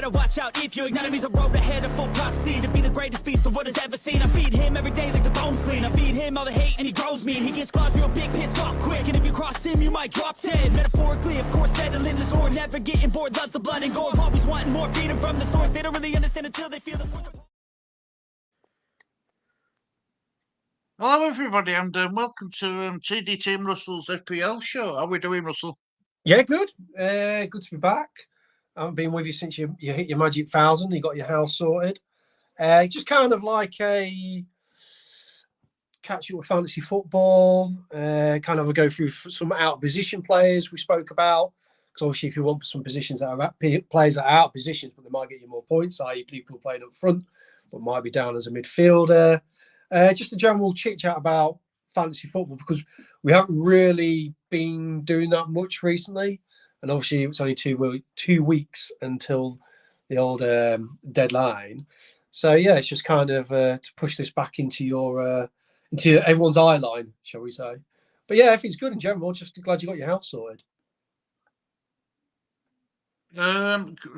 better watch out if you ignite me's a road ahead of full prophecy to be the greatest feast the world has ever seen. I feed him every day like the bones clean. I feed him all the hate and he grows me, and he gets claws real big, pissed off quick. And if you cross him, you might drop dead. Metaphorically, of course, settling the sword, never getting bored, loves the blood and gore, always wanting more, feeding from the source. They don't really understand until they feel the force. Hello, everybody, and welcome to TDT and Russell's FPL show. How are we doing, Russell? Yeah, good. Good to be back. I haven't been with you since you hit your magic 1,000. You got your house sorted. Just kind of like a catch up with fantasy football. Kind of a go through some out of position players we spoke about. Because obviously, if you want some positions that are players that are out of positions, but they might get you more points, i.e., people playing up front, but might be down as a midfielder. Just a general chit chat about fantasy football, because we haven't really been doing that much recently, and obviously it's only 2 weeks until the old deadline. So yeah, it's just kind of to push this back into everyone's eye line, shall we say? But yeah, everything's good in general. Just glad you got your house sorted.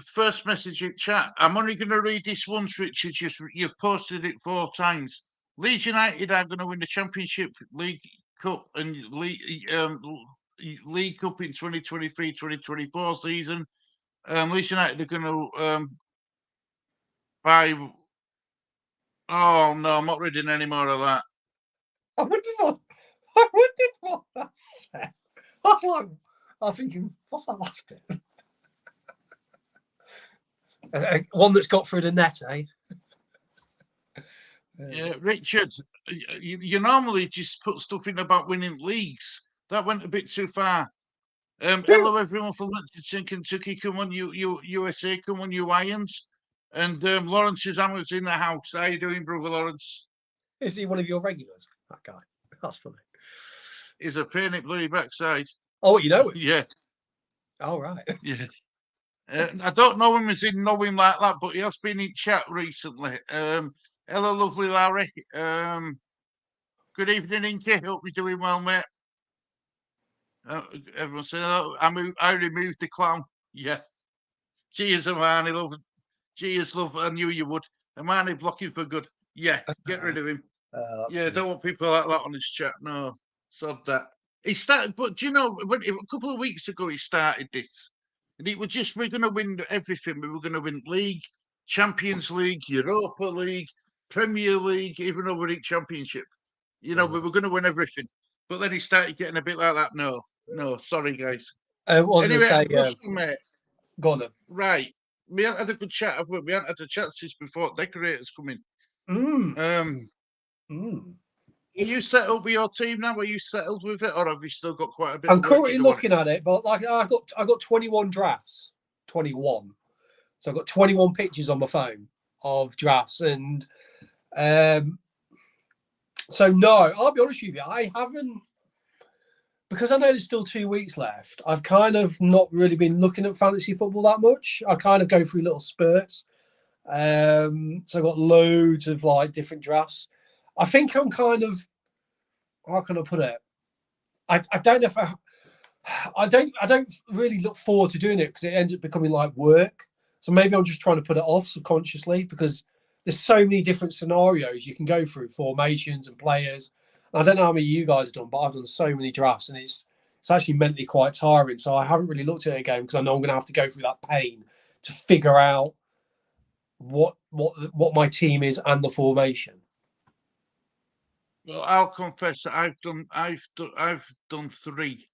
First message in chat. I'm only going to read this once, Richard. You've posted it 4 times. Leeds United are going to win the Championship, League Cup and League Cup in 2023-2024 season. Leeds United are going to buy. Oh no, I'm not reading any more of that. I wondered what that said. I was thinking, what's that last bit? One that's got through the net, eh? Yeah, Richard, you normally just put stuff in about winning leagues. That went a bit too far. Hello, everyone from Lexington, Kentucky. Come on, you USA. Come on, you Irons. And Lawrence is in the house. How you doing, brother Lawrence? Is he one of your regulars? That guy. That's funny. He's a pain in bloody backside. Oh, you know him? Yeah. Oh, right. Yeah. I don't know him as in know him like that, but he has been in chat recently. Hello, lovely Larry. Good evening, Inky. Hope you're doing well, mate. Everyone said, oh, I removed the clown. Yeah. Cheers, Harmonie, love. Cheers, love. I knew you would. Harmonie blocking for good. Yeah, get rid of him. Yeah, funny. Don't want people like that on his chat. No, sod that. He started, but do you know, a couple of weeks ago he started this. And it was just, we're going to win everything. We were going to win League, Champions League, Europa League, Premier League, even though we're in Championship. You know, we were going to win everything. But then he started getting a bit like that. No, sorry, guys. Anyway, mate. Go on then. Right. We haven't had a good chat, have we? We haven't had a chat since before decorators come in. Are you settled with your team now? Are you settled with it, or have you still got quite a bit? I'm currently looking at it, but like I got 21 drafts, 21. So I've got 21 pictures on my phone of drafts, and so no, I'll be honest with you, I haven't, because I know there's still 2 weeks left. I've kind of not really been looking at fantasy football that much. I kind of go through little spurts. So I've got loads of like different drafts. I think I'm kind of, how can I put it? I don't know if I don't really look forward to doing it because it ends up becoming like work. So maybe I'm just trying to put it off subconsciously because there's so many different scenarios you can go through, formations and players. And I don't know how many you guys have done, but I've done so many drafts and it's actually mentally quite tiring. So I haven't really looked at it again because I know I'm going to have to go through that pain to figure out what my team is and the formation. Well, I'll confess that I've done 3.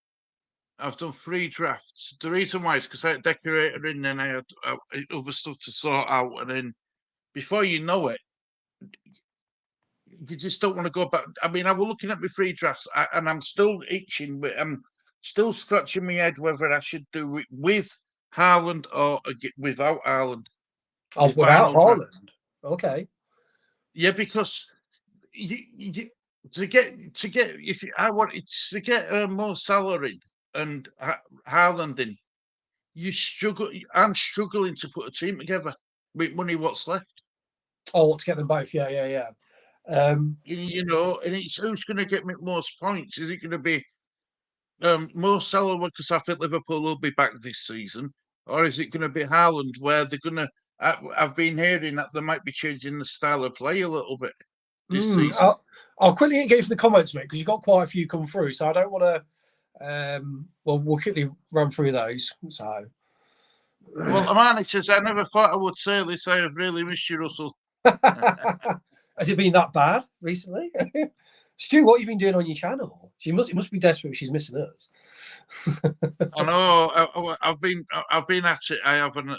I've done 3 drafts. The reason why is because I had a decorator in, and I had other stuff to sort out, and then before you know it, you just don't want to go back. I mean, I was looking at my 3 drafts, and I'm still itching, but I'm still scratching my head whether I should do it with Haaland or without Haaland. Oh, without Haaland? Okay. Yeah, because to get if I wanted to get more salary and Haaland in, you struggle. I'm struggling to put a team together with money what's left. Oh, to get them both, yeah. You know, and it's who's going to get me most points? Is it going to be Mo Salah because I think Liverpool will be back this season, or is it going to be Haaland where they're going to I've been hearing that they might be changing the style of play a little bit this season. I'll quickly get you for the comments, mate, because you've got quite a few come through. So I don't want to. Well, we'll quickly run through those. So. Well, Amani says, I never thought I would say this. I have really missed you, Russell. Has it been that bad recently? Stu, what have you been doing on your channel? It must be desperate if she's missing us. I know. I've been at it. I haven't.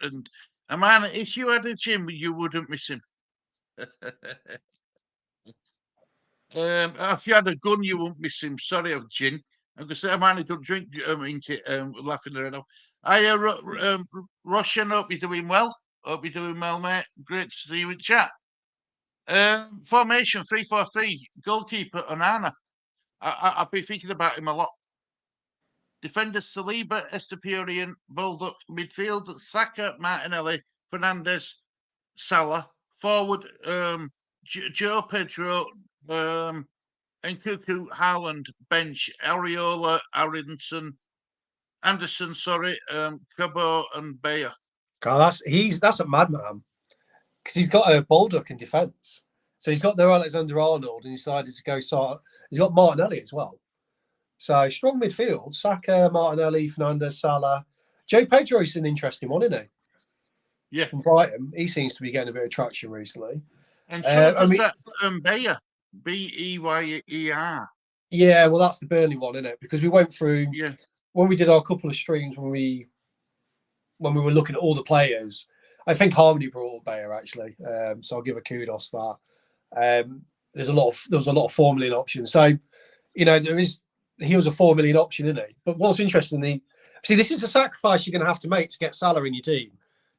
And Amani, if you had a gym, you wouldn't miss him. If you had a gun, you wouldn't miss him. Sorry, I've gin. I'm going to say, Amani, don't drink. Laughing their head off. Russian, hope you're doing well. Hope you're doing well, mate. Great to see you in chat. Formation 3-4-3. Goalkeeper Onana. I've been thinking about him a lot. Defenders Saliba, Estepurian, Bulldog. Midfield Saka, Martinelli, Fernandez, Salah. Forward Joe Pedro, Nkuku, Haaland. Bench Areola, Anderson, sorry, Cabo and Bayer. God, that's a madman, because he's got a Bulldog in defence. So he's got no Alexander-Arnold and he decided to go start. He's got Martinelli as well. So strong midfield: Saka, Martinelli, Fernandez, Salah. Joe Pedro's an interesting one, isn't he? Yeah, from Brighton. He seems to be getting a bit of traction recently. And so does that Bayer, Beyer. Yeah, well, that's the Burnley one, isn't it? Because we went through when we did our couple of streams when we were looking at all the players. I think Harmonie brought up Bayer actually, so I'll give a kudos for that. There was a lot of 4 million options. So, he was a 4 million option, isn't he? But what's interesting, this is a sacrifice you're going to have to make to get Salah in your team.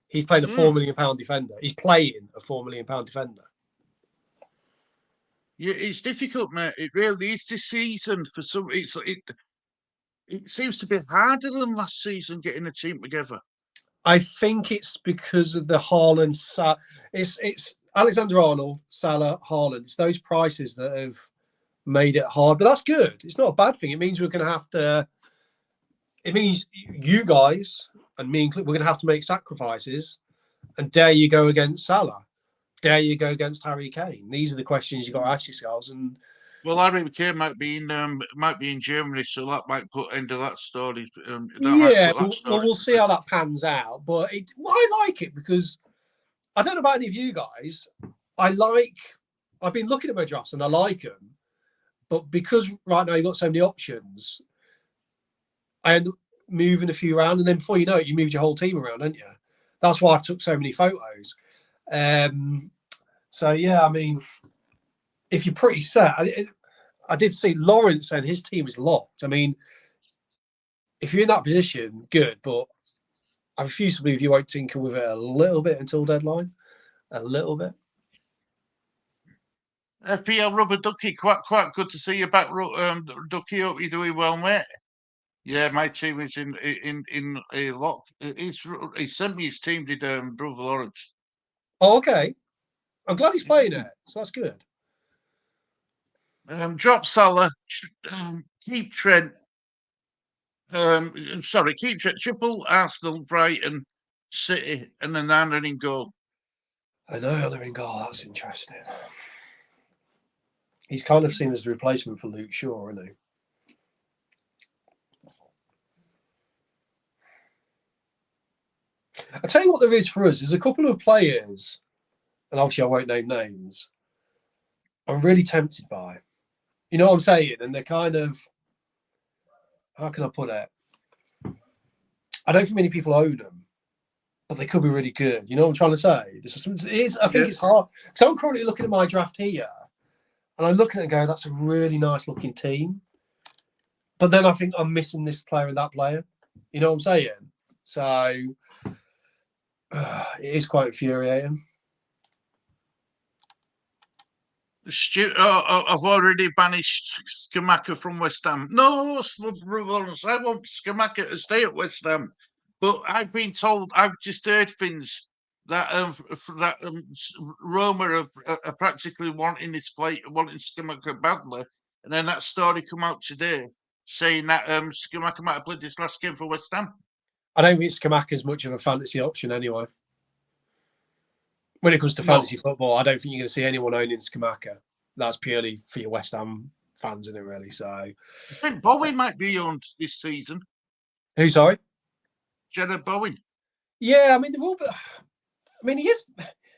He's playing a £4 million defender. He's playing a £4 million defender. Yeah, it's difficult, mate. It really is this season. For some, it seems to be harder than last season getting a team together. I think it's because of the Haaland. It's Alexander-Arnold, Salah, Haaland. It's those prices that have made it hard. But that's good. It's not a bad thing. It means we're going to have to. It means you guys and me included, we're going to have to make sacrifices. And dare you go against Salah? Dare you go against Harry Kane? These are the questions you've got to ask yourselves. And well, Harry Kane might be in Germany, so that might put end of that story. We'll see how that pans out. But I like it because I don't know about any of you guys. I've been looking at my drafts and I like them, but because right now you've got so many options, I end up moving a few around, and then before you know it, you moved your whole team around, don't you? That's why I've took so many photos. So yeah, I mean, if you're pretty set, I did see Lawrence saying his team is locked. I mean, if you're in that position, good, but I refuse to believe you won't tinker with it a little bit until deadline. A little bit. FPL Rubber Ducky, quite good to see you back, Ducky. Hope you're doing well, mate. Yeah, my team is in a lock. He sent me his team, did Brother Lawrence. Oh, okay. I'm glad he's playing it, so that's good. Drop Salah, keep Trent. Keep Trent. Triple Arsenal, Brighton, City, and then Anna in goal. I know Anna in goal. That's interesting. He's kind of seen as the replacement for Luke Shaw, isn't he? I tell you what there is for us. There's a couple of players, and obviously I won't name names, I'm really tempted by. You know what I'm saying? And they're kind of, how can I put it? I don't think many people own them, but they could be really good. You know what I'm trying to say? I think it's hard. So I'm currently looking at my draft here, and I'm looking at it and going, that's a really nice looking team. But then I think I'm missing this player and that player. You know what I'm saying? So it is quite infuriating. I've already banished Skamaka from West Ham. No, I want Skamaka to stay at West Ham. But I've been told, I've just heard things that Roma are practically wanting Skamaka badly. And then that story come out today saying that Skamaka might have played this last game for West Ham. I don't think Skamaka's much of a fantasy option anyway. when it comes to fantasy football, I don't think you're going to see anyone owning Skamaka. That's purely for your West Ham fans, isn't it, really? So I think Bowen might be owned this season. Who, sorry? Jared Bowen. Yeah, I mean, they're all, but I mean, he is,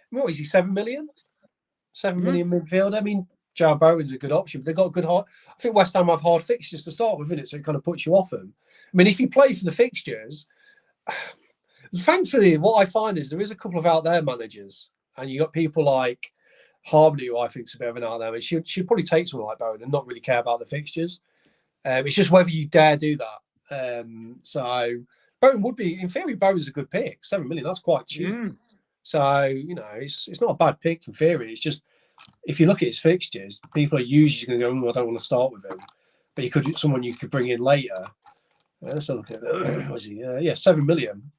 what is he, 7 million? 7 million midfield. I mean, Jared Bowen's a good option, but they've got good hard. I think West Ham have hard fixtures to start with, isn't it? So it kind of puts you off them. I mean, if you play for the fixtures, thankfully, what I find is there is a couple of out there managers, and you got people like Harmonie, who I think is a bit of an out there. She'd probably take someone like Bowen and not really care about the fixtures. It's just whether you dare do that. So Bowen would be, in theory, Bowen's a good pick. 7 million, that's quite cheap. So, you know, it's not a bad pick in theory. It's just, if you look at his fixtures, people are usually going to go, I don't want to start with him. But you could, someone you could bring in later. Let's have a look at that. Was he? 7 million.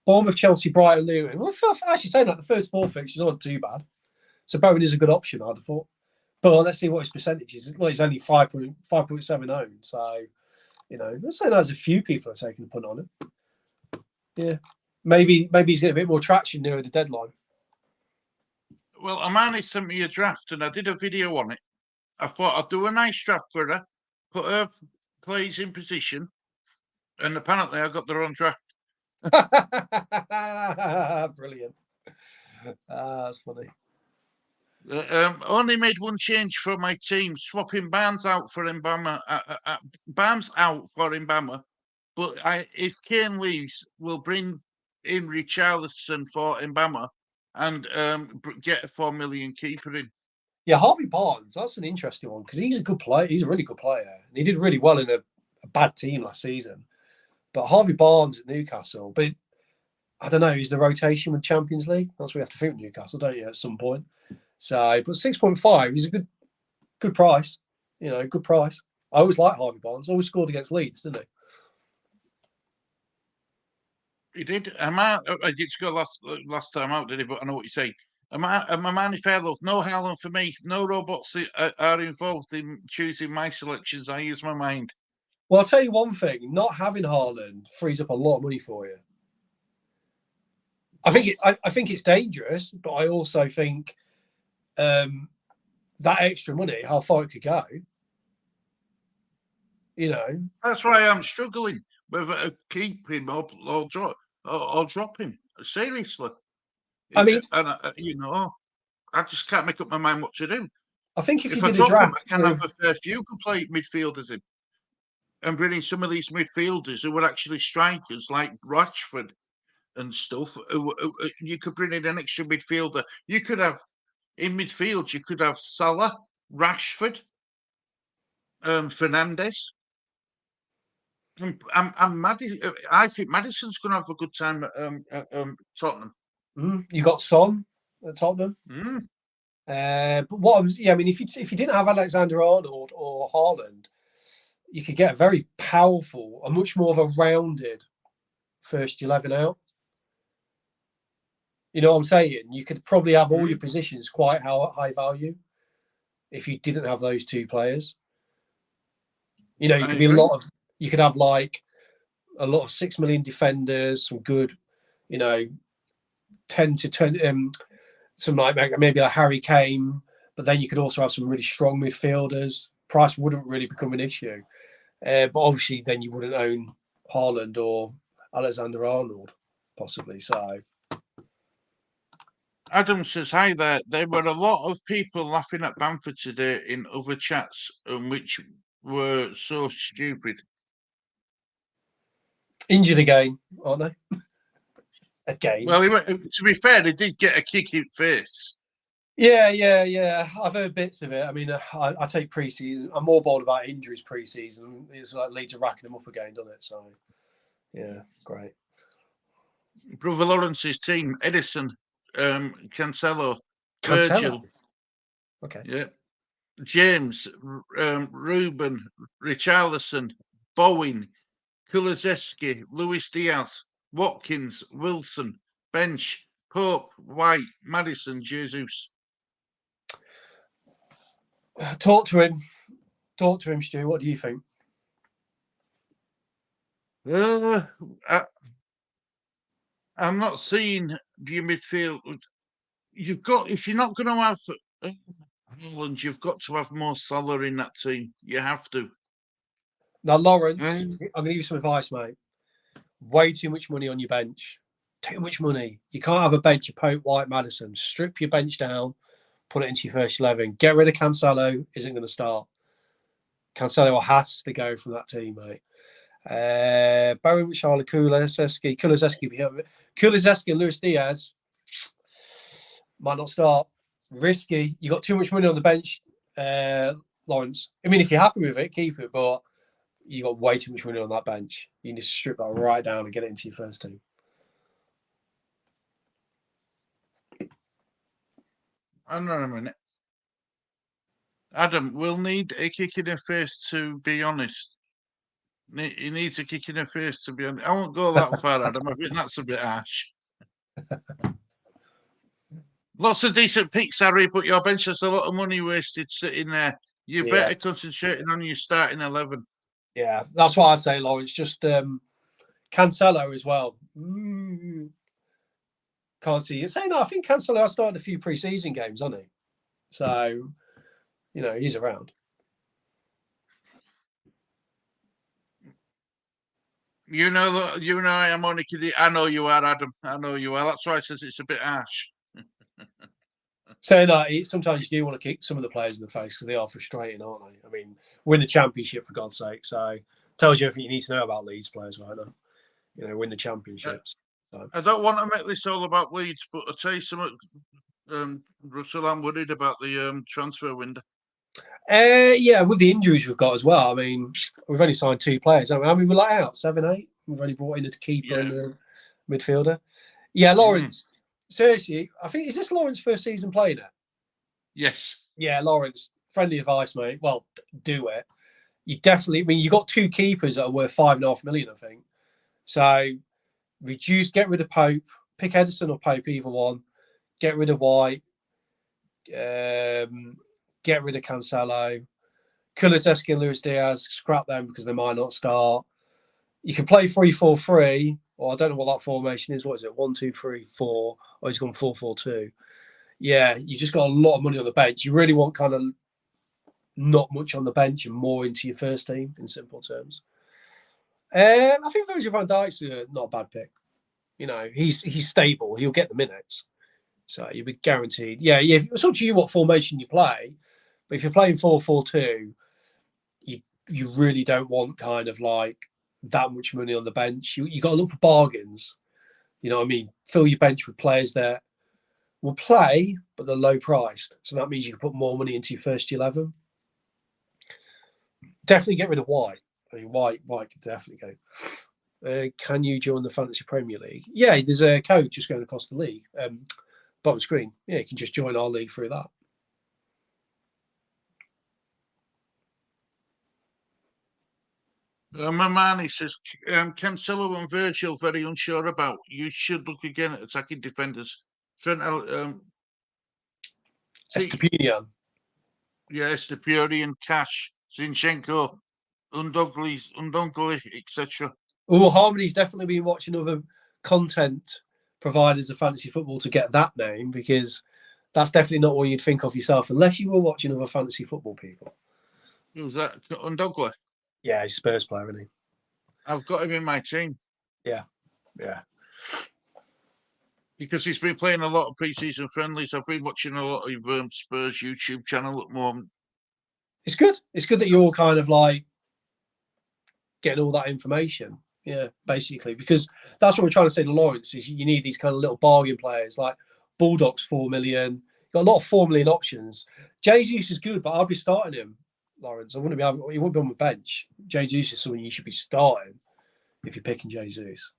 Bournemouth, Chelsea, Brighton, Luton. Well, actually saying that, the first 4 fixtures aren't too bad. So Bowen is a good option, I'd have thought. But let's see what his percentage is. Well, he's only 5.7 owned. So, you know, I'm saying there's a few people are taking the punt on him. Yeah. Maybe he's getting a bit more traction nearer the deadline. Well, Amani sent me a draft and I did a video on it. I thought I'd do a nice draft for her, put her plays in position, and apparently I got the wrong draft. Brilliant. That's funny. Only made one change for my team, swapping Barnes out for Mbama. Barnes out for Mbama, but if Kane leaves, we'll bring in Richarlison for Mbama and get a 4 million keeper in. Yeah, Harvey Barnes, that's an interesting one because he's a good player. He's a really good player. And he did really well in a bad team last season. But Harvey Barnes at Newcastle, but I don't know, is the rotation with Champions League? That's what we have to think with Newcastle, don't you, at some point? So, but 6.5 is a good price. You know, good price. I always liked Harvey Barnes. Always scored against Leeds, didn't he? He did. I did score last time out, did he? But I know what you're saying. Amani Fairlove, no Haaland for me. No robots are involved in choosing my selections. I use my mind. Well, I'll tell you one thing. Not having Haaland frees up a lot of money for you. I think it's dangerous, but I also think that extra money, how far it could go. You know, that's why I'm struggling whether to keep him up or drop him. Seriously, I mean, you know, I just can't make up my mind what to do. I think if I you did a draft, I can have a fair few complete midfielders in, and bring in some of these midfielders who were actually strikers like Rashford and stuff. You could bring in an extra midfielder. You could have in midfield. You could have Salah, Rashford, Fernandes. I think Madison's going to have a good time at Tottenham. You got Son at Tottenham. But I mean, if you didn't have Alexander-Arnold or Haaland, you could get a very powerful, a much more of a rounded first 11 out. You know what I'm saying? You could probably have all your positions quite high value if you didn't have those two players. You know, you could be you could have like a lot of 6 million defenders, some good, you know, 10 to 20, some like maybe like Harry Kane, but then you could also have some really strong midfielders. Price wouldn't really become an issue. But obviously then you wouldn't own Haaland or Alexander-Arnold, possibly. So Adam says, hi there. There were a lot of people laughing at Bamford today in other chats, which were so stupid. Injured again, aren't they? Again. Well, to be fair, he did get a kick in face. Yeah. I've heard bits of it. I mean, I take pre-season. I'm more bothered about injuries pre-season. It's like Leeds are racking them up again, doesn't it? So, yeah, great. Brother Lawrence's team: Edison, Cancelo, Virgil. Okay. Yeah. James, Ruben, Richarlison, Bowen, Kulusevski, Luis Diaz, Watkins, Wilson, Bench, Pope, White, Madison, Jesus. Talk to him, Stu. What do you think? I'm not seeing your midfield. You've got, if you're not going to have Haaland, you've got to have more Salah in that team. You have to. Now, Lawrence, I'm going to give you some advice, mate. Way too much money on your bench. Too much money. You can't have a bench of Pope, White, Madison. Strip your bench down, put it into your first 11. Get rid of Cancelo. Isn't going to start. Cancelo has to go from that team, mate. Barry Charlotte, Kulusevski, and Luis Diaz might not start. Risky. You got too much money on the bench, Lawrence. I mean, if you're happy with it, keep it. But you got way too much money on that bench. You need to strip that right down and get it into your first team. Hang on a minute. Adam, we'll need a kick in the face, to be honest. He needs a kick in the face, to be honest. I won't go that far, Adam. I think that's a bit harsh. Lots of decent picks, Harry, but your bench has a lot of money wasted sitting there. You better concentrating on your starting 11. Yeah, that's what I'd say, Lawrence. Just Cancelo as well. Can't see you saying. No, I think Cancelo has started a few pre-season games, hasn't he? So, he's around. You know I am only kidding. I know you are, Adam. I know you are. That's why I says it's a bit harsh. So sometimes you do want to kick some of the players in the face because they are frustrating, aren't they? I mean, win the championship for God's sake. So tells you everything you need to know about Leeds players right now. Win the championships. So. I don't want to make this all about Leeds, but I'll tell you something, Russell, I'm worried about the transfer window. Yeah, with the injuries we've got as well. I mean, we've only signed 2 players. I mean, we're like out 7, 8. We've only brought in a keeper and a midfielder. Yeah, Lawrence. Seriously, I think, is this Lawrence first season playing it? Yes. Yeah, Lawrence, friendly advice, mate. Well, do it. You definitely, I mean, you got 2 keepers that are worth $5.5 million, I think. So get rid of Pope, pick Edison or Pope, either one. Get rid of White. Get rid of Cancelo. Kulusevski and Luis Diaz, scrap them because they might not start. You can play 3-4-3, or I don't know what that formation is. What is it? 1-2-3-4, or he's gone 4-4-2. Yeah, you just got a lot of money on the bench. You really want kind of not much on the bench and more into your first team, in simple terms. I think Virgil van Dijk's not a bad pick. He's stable. He'll get the minutes. So you'll be guaranteed. Yeah, it's up to you what formation you play. But if you're playing 4-4-2, you really don't want kind of like that much money on the bench. You got to look for bargains. You know what I mean? Fill your bench with players that will play, but they're low priced. So that means you can put more money into your first 11. Definitely get rid of White. I mean, White could definitely go. Can you join the Fantasy Premier League? Yeah, there's a code just going across the league. Bottom screen. Yeah, you can just join our league through that. Mamani says, Cancelo and Virgil very unsure about. You should look again at attacking defenders. Trent, Estepinian. Yeah, Estepinian, Cash, Zinchenko, Undongli, etc. Oh, Harmonie's definitely been watching other content providers of fantasy football to get that name, because that's definitely not what you'd think of yourself unless you were watching other fantasy football people. Who's that? Undongli? Yeah, he's a Spurs player, isn't he? I've got him in my team. Yeah. Because he's been playing a lot of pre-season friendlies. I've been watching a lot of Spurs YouTube channel at the moment. It's good. It's good that you're all kind of like getting all that information. Yeah, basically, because that's what we're trying to say to Lawrence is you need these kind of little bargain players like Bulldogs, 4 million. You've got a lot of 4 million options. Jesus is good, but I'd be starting him, Lawrence. He wouldn't be on the bench. Jesus is someone you should be starting if you're picking Jesus.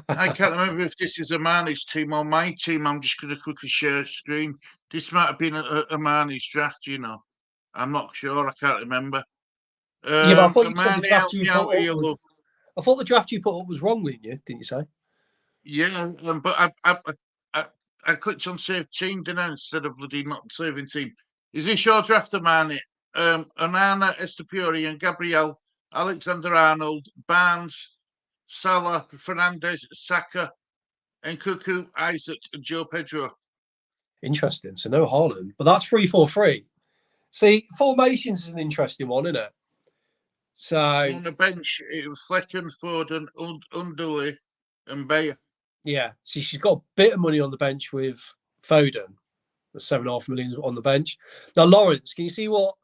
I can't remember if this is Amani's team or my team. I'm just going to quickly share screen. This might have been Amani's draft, I'm not sure. I can't remember. Yeah, but I thought you said the draft you put up. I thought the draft you put up was wrong, didn't you say? Yeah, but I clicked on save team, didn't I, instead of bloody not saving team. Is this your draft, Amani? Onana, Estepuri and Gabriel, Alexander-Arnold, Barnes, Salah, Fernandez, Saka, and Cuckoo, Isaac, and Joe Pedro. Interesting. So no Haaland, but that's 3-4-3. See, formations is an interesting one, isn't it? So on the bench, it was Fletcher, Foden, Underley, and Bayer. Yeah, see, she's got a bit of money on the bench with Foden. The 7.5 million on the bench. Now, Lawrence, can you see what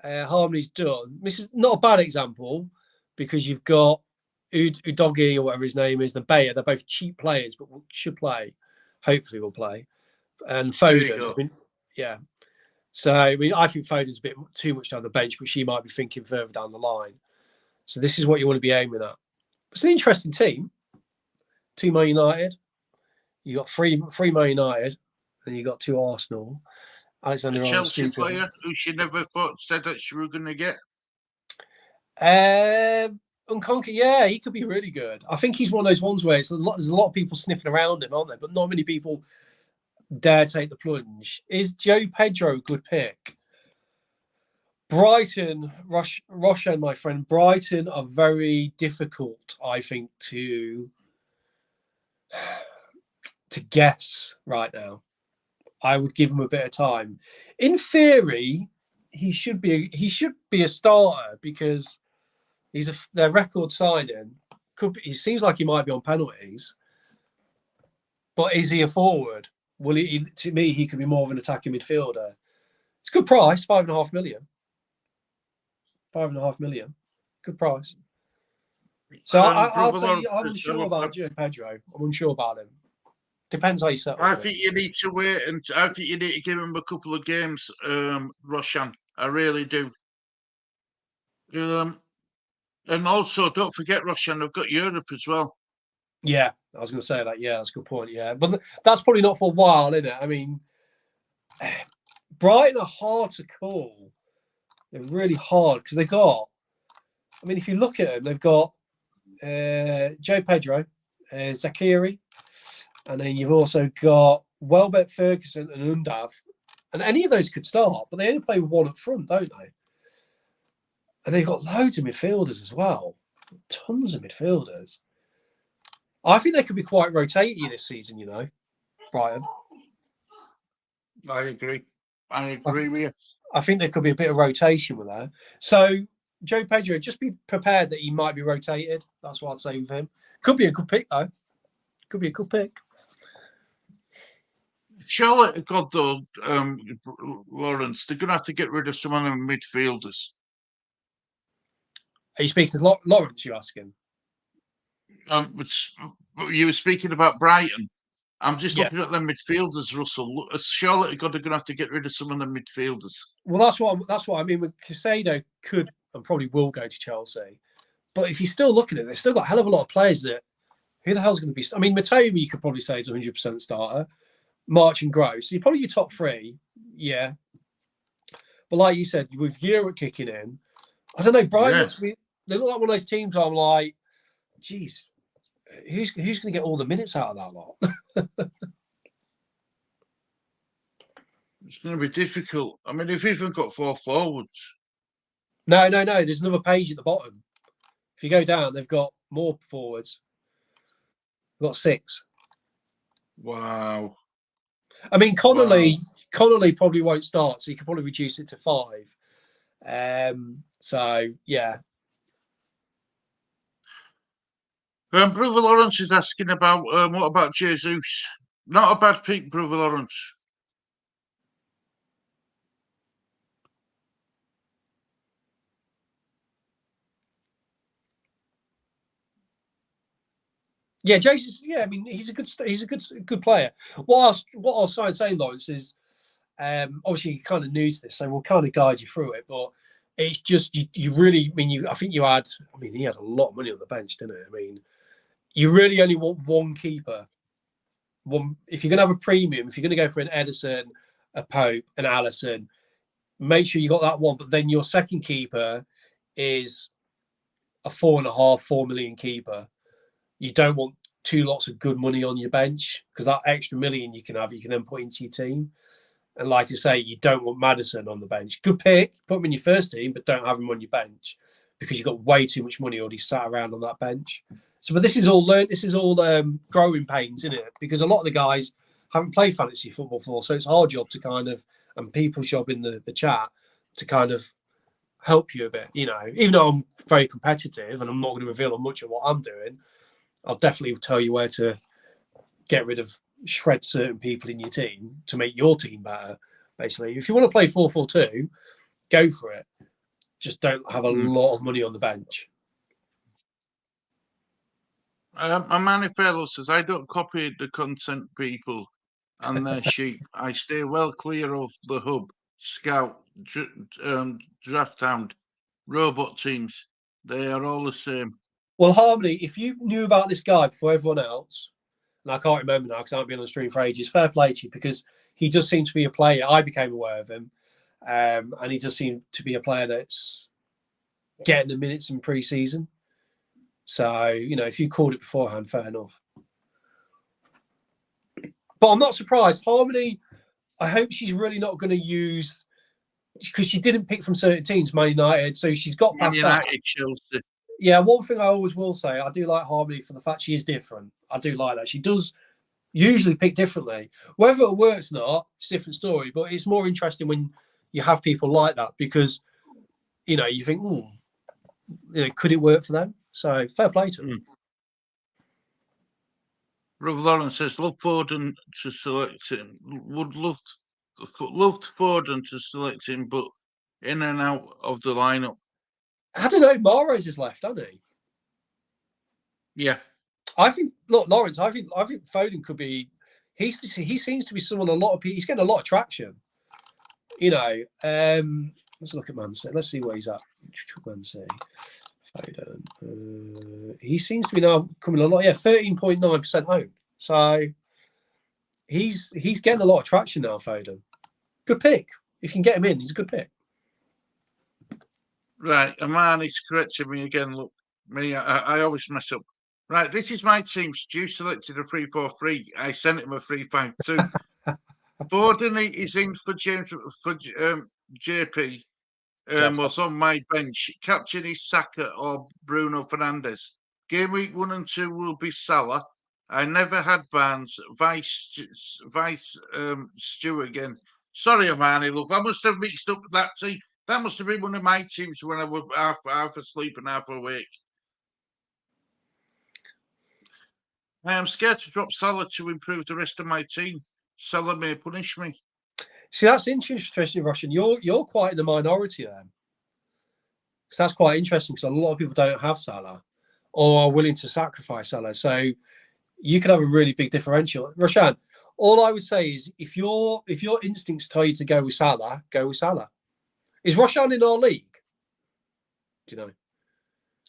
Harmonie's done? This is not a bad example because you've got Udogi or whatever his name is, the Bayer. They're both cheap players, but should play. Hopefully, will play. And Foden, I mean, yeah. So, I mean, I think Foden's a bit too much down the bench, but she might be thinking further down the line. So, this is what you want to be aiming at. It's an interesting team. 2 Man United. You got three Man United, and you got 2 Arsenal. Alexander a Chelsea player who she never said that she was going to get. Unconquer, yeah, he could be really good. I think he's one of those ones where there's a lot of people sniffing around him, aren't there? But not many people dare take the plunge. Is Joe Pedro a good pick? Brighton, Roshan, my friend, Brighton are very difficult, I think, to guess right now. I would give him a bit of time. In theory, he should be a starter because he's their record signing. He seems like he might be on penalties, but is he a forward? Well, to me, he could be more of an attacking midfielder. It's a good price, 5.5 million. 5.5 million, good price. So I'll say I'm unsure about Pedro. I'm unsure about him. Depends how you set up. I think you need to wait, and I think you need to give him a couple of games, Roshan. I really do. And also, don't forget, Roshan, I've got Europe as well. Yeah, I was going to say that. Yeah, that's a good point. Yeah, but that's probably not for a while, isn't it? I mean, Brighton are hard to call. They're really hard because they got. I mean, if you look at them, they've got Joe Pedro, Zakiri, and then you've also got Welbeck, Ferguson, and Undav. And any of those could start, but they only play with one up front, don't they? And they've got loads of midfielders as well. Tons of midfielders. I think they could be quite rotatey this season, you know, Brighton. I agree. I agree with you. I think there could be a bit of rotation with that. So, Joe Pedro, just be prepared that he might be rotated. That's what I'd say with him. Could be a good pick, though. Could be a good pick. Charlotte got though, Lawrence. They're going to have to get rid of some of them midfielders. Are you speaking to Lawrence? You asking? You were speaking about Brighton. I'm just looking at them midfielders, Russell. Charlotte are going to have to get rid of some of the midfielders. Well, that's what I mean. With Caicedo could and probably will go to Chelsea, but if you're still looking at it, they've still got a hell of a lot of players that. Who the hell's going to be? I mean, Mateo, you could probably say is 100% starter. March and Gross. So you're probably your top 3, yeah. But like you said, with Europe kicking in, I don't know. Brighton they look like one of those teams where I'm like, geez, who's going to get all the minutes out of that lot? It's going to be difficult. I mean, if you've even got 4 forwards. No. There's another page at the bottom. If you go down, they've got more forwards. They've got 6. Wow. I mean, Connolly probably won't start, so you could probably reduce it to 5. So yeah. Brother Lawrence is asking about what about Jesus? Not a bad pick, Brother Lawrence. Yeah, Jesus. Yeah, I mean, he's a good player. What I was trying to say, Lawrence, is obviously you're kind of new to this, so we'll kind of guide you through it. But it's just you really. I mean, I think you had. I mean, he had a lot of money on the bench, didn't he? I mean, you really only want one keeper. One. If you're going to have a premium, if you're going to go for an Edison, a Pope, an Allison, make sure you got that one. But then your second keeper is a 4 million keeper. You don't want 2 lots of good money on your bench because that extra million you can then put into your team. And like you say, you don't want Maddison on the bench. Good pick, put him in your first team, but don't have him on your bench because you've got way too much money already sat around on that bench. So, but this is all learned. This is all growing pains, isn't it? Because a lot of the guys haven't played fantasy football before, so it's our job to kind of, and people's job in the chat to kind of help you a bit. You know, even though I'm very competitive and I'm not going to reveal much of what I'm doing, I'll definitely tell you where to get rid of, shred certain people in your team to make your team better. Basically, if you want to play 4-4-2, go for it. Just don't have a lot of money on the bench. Manny Fellow says, I don't copy the content people and their sheep. I stay well clear of the hub, scout, draft hound, robot teams. They are all the same. Well, Harmonie, if you knew about this guy before everyone else, and I can't remember now because I haven't been on the stream for ages, fair play to you, because he does seem to be a player. I became aware of him, and he does seem to be a player that's getting the minutes in pre-season. So, you know, if you called it beforehand, fair enough. But I'm not surprised. Harmonie, I hope she's really not going to use, because she didn't pick from certain teams, Man United, so she's got past that. Chelsea. Yeah, one thing I always will say, I do like Harmonie for the fact she is different. I do like that. She does usually pick differently. Whether it works or not, it's a different story, but it's more interesting when you have people like that because, you know, you think, you know, could it work for them? So fair play to them. Rob Lawrence says, love Foden to select him. Would loved Foden to select him, but in and out of the lineup. I don't know. Mahrez is left, hasn't he? Yeah. I think, look, Lawrence, I think Foden could be, he seems to be someone he's getting a lot of traction. You know, let's look at Man City. Let's see where he's at. Man City. Foden. He seems to be now coming a lot. Yeah, 13.9% owned. So he's getting a lot of traction now, Foden. Good pick. If you can get him in, he's a good pick. Right, Amani's correcting me again. Look, me, I always mess up. Right, this is my team. Stu selected a 3-4-3. I sent him a 3-5-2. Foden is in for JP. Was on my bench. Captain is Saka or Bruno Fernandes. Game week 1 and 2 will be Salah. I never had Barnes. Vice Stu again. Sorry, Amani, love. I must have mixed up that team. That must have been one of my teams when I was half asleep and half awake. I am scared to drop Salah to improve the rest of my team. Salah may punish me. See, that's interesting, Russian. You're quite in the minority there. So that's quite interesting because a lot of people don't have Salah or are willing to sacrifice Salah. So you could have a really big differential. Roshan, all I would say is if your instincts tell you to go with Salah, go with Salah. Is Roshan in our league? Do you know?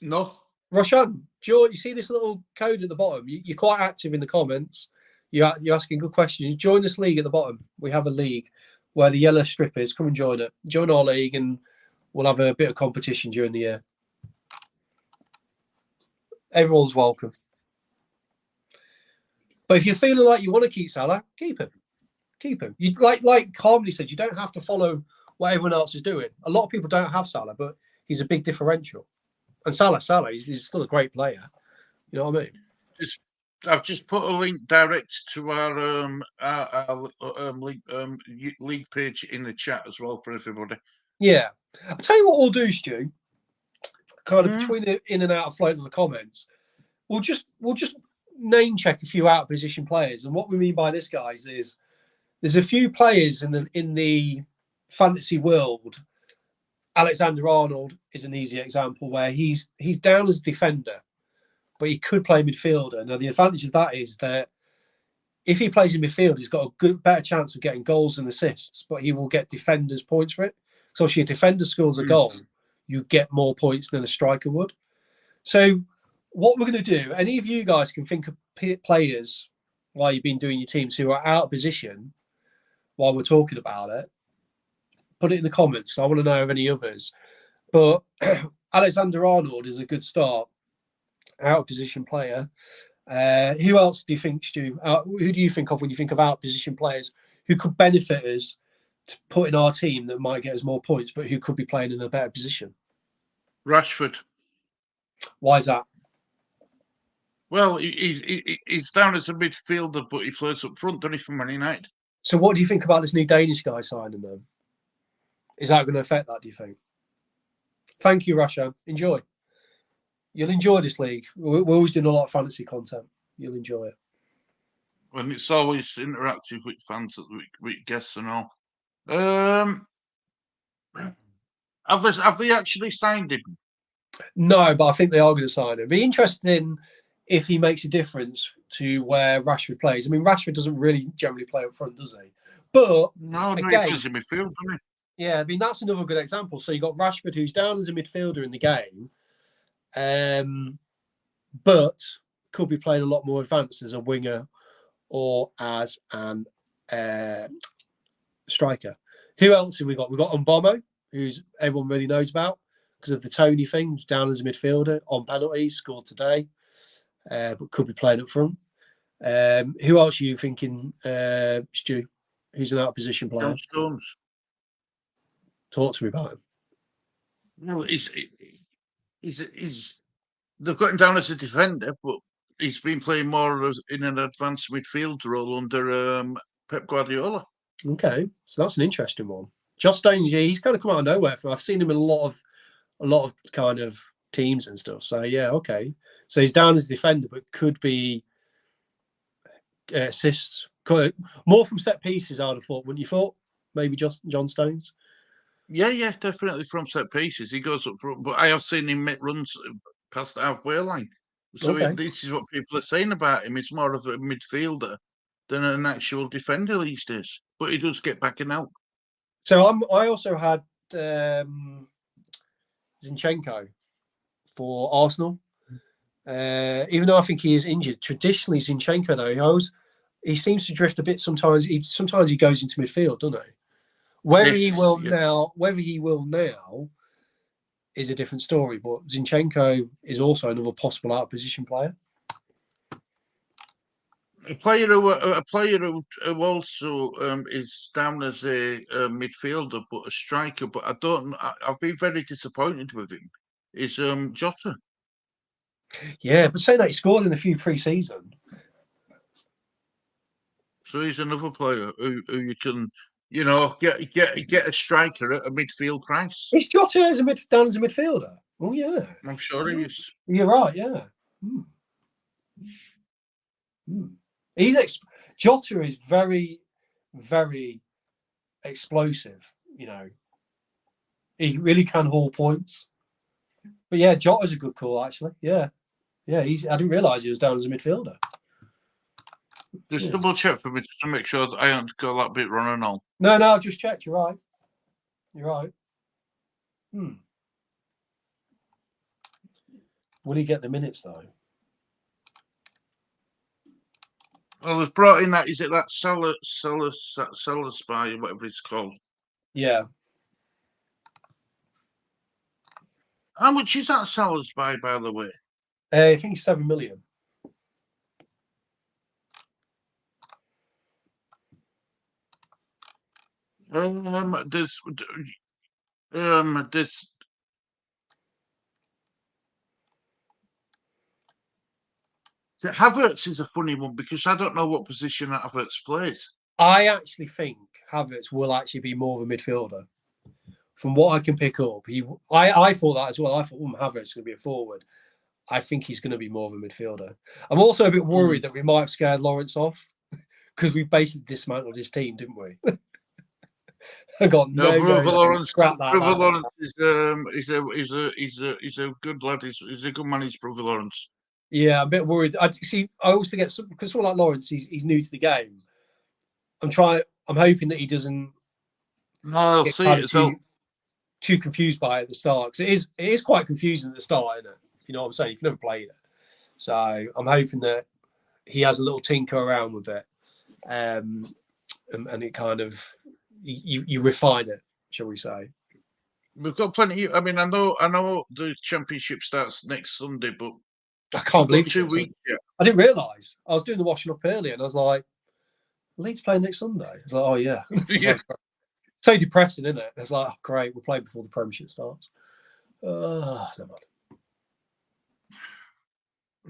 No. Roshan, you see this little code at the bottom? You're quite active in the comments. You're asking good questions. You join this league at the bottom. We have a league where the yellow strip is. Come and join it. Join our league and we'll have a bit of competition during the year. Everyone's welcome. But if you're feeling like you want to keep Salah, keep him. Keep him. You like Harmony said, you don't have to follow what everyone else is doing. A lot of people don't have Salah, but he's a big differential. And Salah, he's still a great player. You know what I mean? I've just put a link direct to our league page in the chat as well for everybody. Yeah. I'll tell you what we'll do, Stu. Kind of between in and out of floating in the comments. We'll just name check a few out of position players. And what we mean by this, guys, is there's a few players in the fantasy world. Alexander Arnold is an easy example where he's down as a defender, but he could play midfielder. Now, the advantage of that is that if he plays in midfield, he's got a better chance of getting goals and assists, but he will get defenders points for it. So if your defender scores a goal, you get more points than a striker would. So what we're going to do, any of you guys can think of players while you've been doing your teams who are out of position while we're talking about it. Put it in the comments. I want to know of any others. But Alexander Arnold is a good start. Out of position player. Who else do you think, Stu? Who do you think of when you think of out of position players who could benefit us to put in our team that might get us more points, but who could be playing in a better position? Rashford. Why is that? Well, he's down as a midfielder, but he plays up front, doesn't he, for Man United? So what do you think about this new Danish guy signing them? Is that going to affect that, do you think? Thank you, Rashan. Enjoy. You'll enjoy this league. We're always doing a lot of fantasy content. You'll enjoy it. And it's always interactive with fans, with guests and all. Have they actually signed him? No, but I think they are going to sign him. It'd be interesting if he makes a difference to where Rashford plays. I mean, Rashford doesn't really generally play up front, does he? But no, again, he plays in midfield, doesn't he? Yeah, I mean, that's another good example. So you got Rashford, who's down as a midfielder in the game, but could be playing a lot more advanced as a winger or as an striker. Who else have we got? We've got Mbomo, who's everyone really knows about because of the Tony thing, who's down as a midfielder on penalties, scored today, but could be playing up front. Who else are you thinking, Stu? Who's an out-of-position player? John Stones. Talk to me about him. Well, they've got him down as a defender, but he's been playing more in an advanced midfield role under Pep Guardiola. Okay, so that's an interesting one. Josh Stones, yeah, he's kind of come out of nowhere. I've seen him in a lot of kind of teams and stuff. So yeah, okay. So he's down as a defender, but could be assists more from set pieces. I'd have thought, wouldn't you thought? Maybe just John Stones. Yeah, definitely from set pieces. He goes up front, but I have seen him make runs past the halfway line. So this is what people are saying about him. He's more of a midfielder than an actual defender these days. But he does get back and out. So I also had Zinchenko for Arsenal. Even though I think he is injured, traditionally Zinchenko though he seems to drift a bit sometimes. Sometimes he goes into midfield, doesn't he? Whether he will now is a different story. But Zinchenko is also another possible out of position player. A player who also is down as a midfielder, but a striker. But I've been very disappointed with him. Is Jota? Yeah, but saying that he scored in the few pre-season. So he's another player who you can, get a striker at a midfield price. Is Jota down as a midfielder? Oh yeah, I'm sure he is. You're right. Yeah. Jota is very, very explosive. He really can haul points. But yeah, Jota's a good call actually. Yeah. I didn't realise he was down as a midfielder. Just double check for me just to make sure that I haven't got that bit wrong and all. No, I've just checked. You're right. Will he get the minutes though? Well, they've brought in that. Is it that Spy or whatever it's called? Yeah. How much is that Spy, by the way? I think it's 7 million. Havertz is a funny one because I don't know what position that Havertz plays. I actually think Havertz will actually be more of a midfielder. From what I can pick up, I thought that as well. I thought Havertz is going to be a forward. I think he's going to be more of a midfielder. I'm also a bit worried that we might have scared Lawrence off because we basically dismantled his team, didn't we? I got Brother Lawrence. Brother Lawrence is a good lad. He's a good man. He's Brother Lawrence. Yeah, I'm a bit worried. I always forget because someone like Lawrence, he's new to the game. I'm hoping that he doesn't. No, I'll see it. Too confused by it at the start because it is quite confusing at the start, isn't it? You know what I'm saying? You've never played it, so I'm hoping that he has a little tinker around with it, and it kind of you refine it, shall we say? We've got plenty. I mean, I know the championship starts next Sunday, but I can't believe 2 weeks. Yeah. I didn't realise. I was doing the washing up earlier, and I was like, Leeds playing next Sunday. I was like, oh yeah. Yeah. So depressing, isn't it? It's like, oh, great, we'll play before the Premiership starts. Never mind.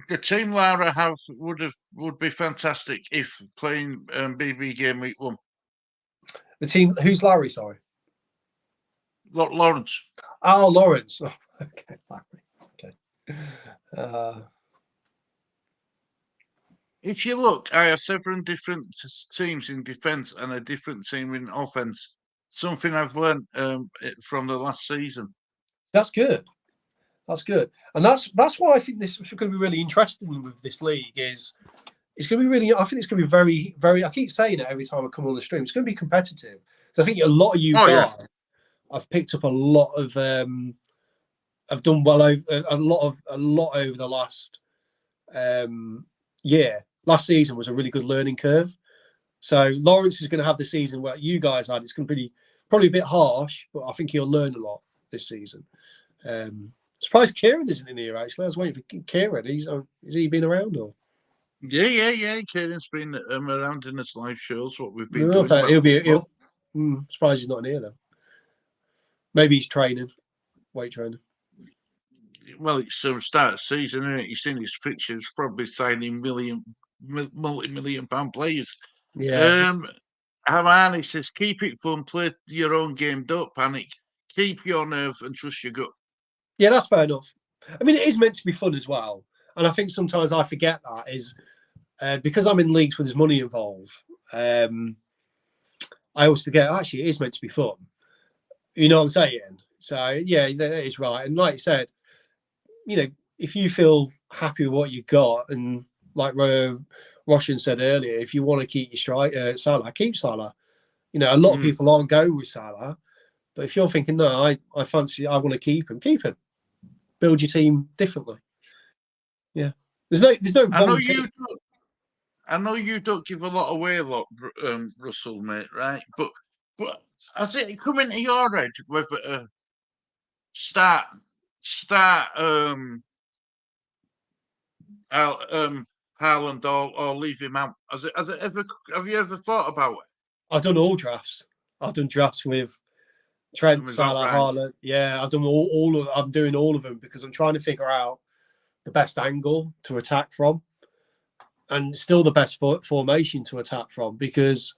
the team Lara have would be fantastic if playing BB game week 1. The team, who's Larry? Sorry. Lawrence. Oh, Lawrence. Oh, okay, Larry. Okay. If you look, I have 7 different teams in defence and a different team in offence. Something I've learned from the last season. That's good. That's good, and that's why I think this is going to be really interesting with this league. Is it's going to be really. I think it's going to be very, very. I keep saying it every time I come on the stream. It's going to be competitive. So I think a lot of you guys have picked up a lot of. Have done well over a lot over the last year. Last season was a really good learning curve. So Lawrence is going to have the season where you guys had. It's going to be probably a bit harsh, but I think he'll learn a lot this season. Surprised Kieran isn't in here, actually. I was waiting for Kieran. Has he been around? Or? Yeah. Kieran's been around in his live shows, what we've been doing. Surprised he's not in here, though. Maybe he's training, weight training. Well, it's the start of season, isn't it? You've seen his pictures, probably signing multi-million pound players. Yeah. Harmonie says, keep it fun, play your own game, don't panic, keep your nerve and trust your gut. Yeah, that's fair enough. I mean, it is meant to be fun as well. And I think sometimes I forget that is because I'm in leagues where there's money involved. I always forget, actually, it is meant to be fun. You know what I'm saying? So, yeah, that is right. And like you said, if you feel happy with what you got, and like Roshan said earlier, if you want to keep your Salah, keep Salah. A lot of people aren't going with Salah. But if you're thinking, no, I want to keep him, keep him. Build your team differently. Yeah, there's no. I know you don't give a lot away, Russell, mate, right? But has it come into your head whether start Haaland or leave him out? Has it ever? Have you ever thought about it? I've done all drafts. I've done drafts with Trent, Salah, Haaland. Yeah, I've done I'm doing all of them because I'm trying to figure out the best angle to attack from, and still the best formation to attack from. Because,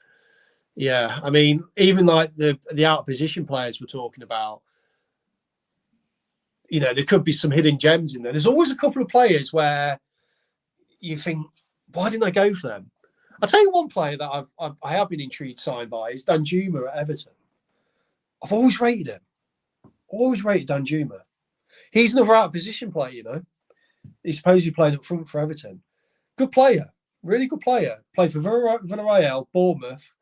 yeah, I mean, even like the out of position players we're talking about, there could be some hidden gems in there. There's always a couple of players where you think, why didn't I go for them? I'll tell you one player that I have been intrigued signed by is Danjuma at Everton. I've always rated him. Always rated Danjuma. He's another out of position player, He's supposedly playing up front for Everton. Good player. Really good player. Played for Villarreal, Bournemouth,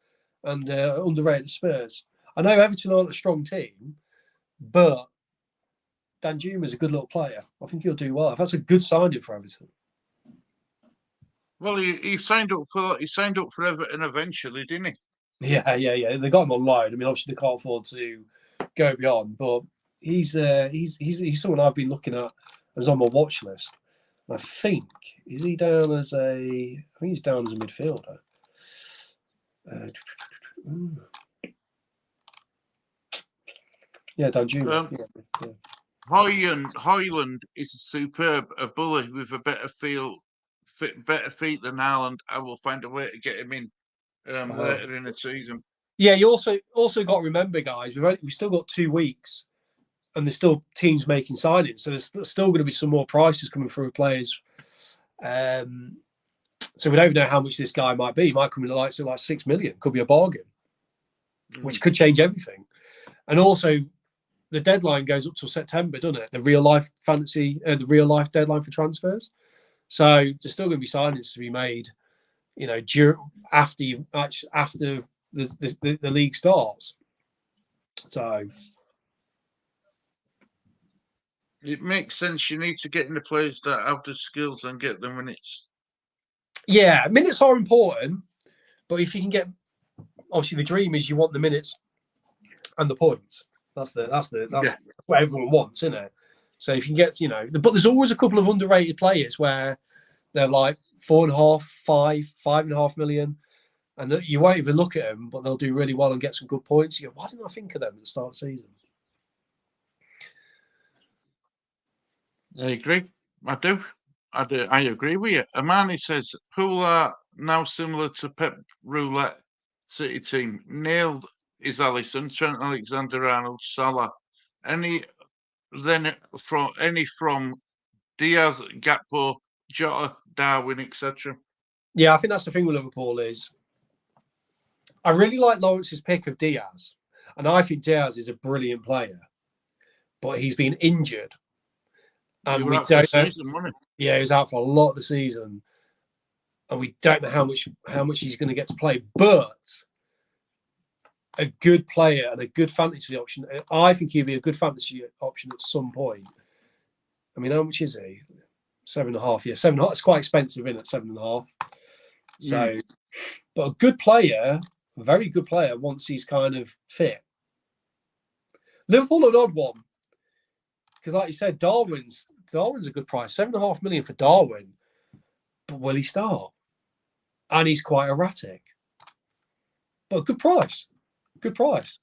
and underrated Spurs. I know Everton aren't a strong team, but Danjuma is a good little player. I think he'll do well. That's a good signing for Everton. Well, he signed up for Everton eventually, didn't he? Yeah. They got him on loan. I mean, obviously they can't afford to go beyond, but he's someone I've been looking at as on my watch list. I think he's down as a midfielder. Yeah, Danjuma. Yeah. Hoyland is superb, a bully with a better feet than Haaland. I will find a way to get him in later in the season. Yeah, you also got to remember, guys, we've still got 2 weeks, and there's still teams making signings, so there's still going to be some more prices coming through players. So we don't even know how much this guy might be. He might come in like 6 million. Could be a bargain, which could change everything. And also, the deadline goes up till September, doesn't it? The real life deadline for transfers. So there's still going to be signings to be made, after the league starts. So it makes sense. You need to get in the players that have the skills and get the minutes. Yeah, minutes are important, but if you can get, obviously the dream is you want the minutes and the points. That's what everyone wants, isn't it? So if you can get, but there's always a couple of underrated players where they're like 4.5, 5.5 million, and you won't even look at them, but they'll do really well and get some good points. You go, why didn't I think of them at the start of the season? I agree. I do. I agree with you. Armani says Pool are now similar to Pep Roulette City team. Nailed is Alisson, Trent Alexander-Arnold, Salah. Any from Diaz, Gakpo, Jota, Darwin, etc. Yeah, I think that's the thing with Liverpool is I really like Lawrence's pick of Diaz, and I think Diaz is a brilliant player, but he's been injured, and we don't know. Yeah, he was out for a lot of the season, and we don't know how much he's going to get to play. But a good player and a good fantasy option. I think he'd be a good fantasy option at some point. I mean, how much is he? 7.5. Yeah, 7.5. It's quite expensive, isn't it? 7.5. So, but a good player, a very good player, once he's kind of fit. Liverpool an odd one because, like you said, Darwin's a good price. 7.5 million for Darwin, but will he start? And he's quite erratic, but a good price. Good price.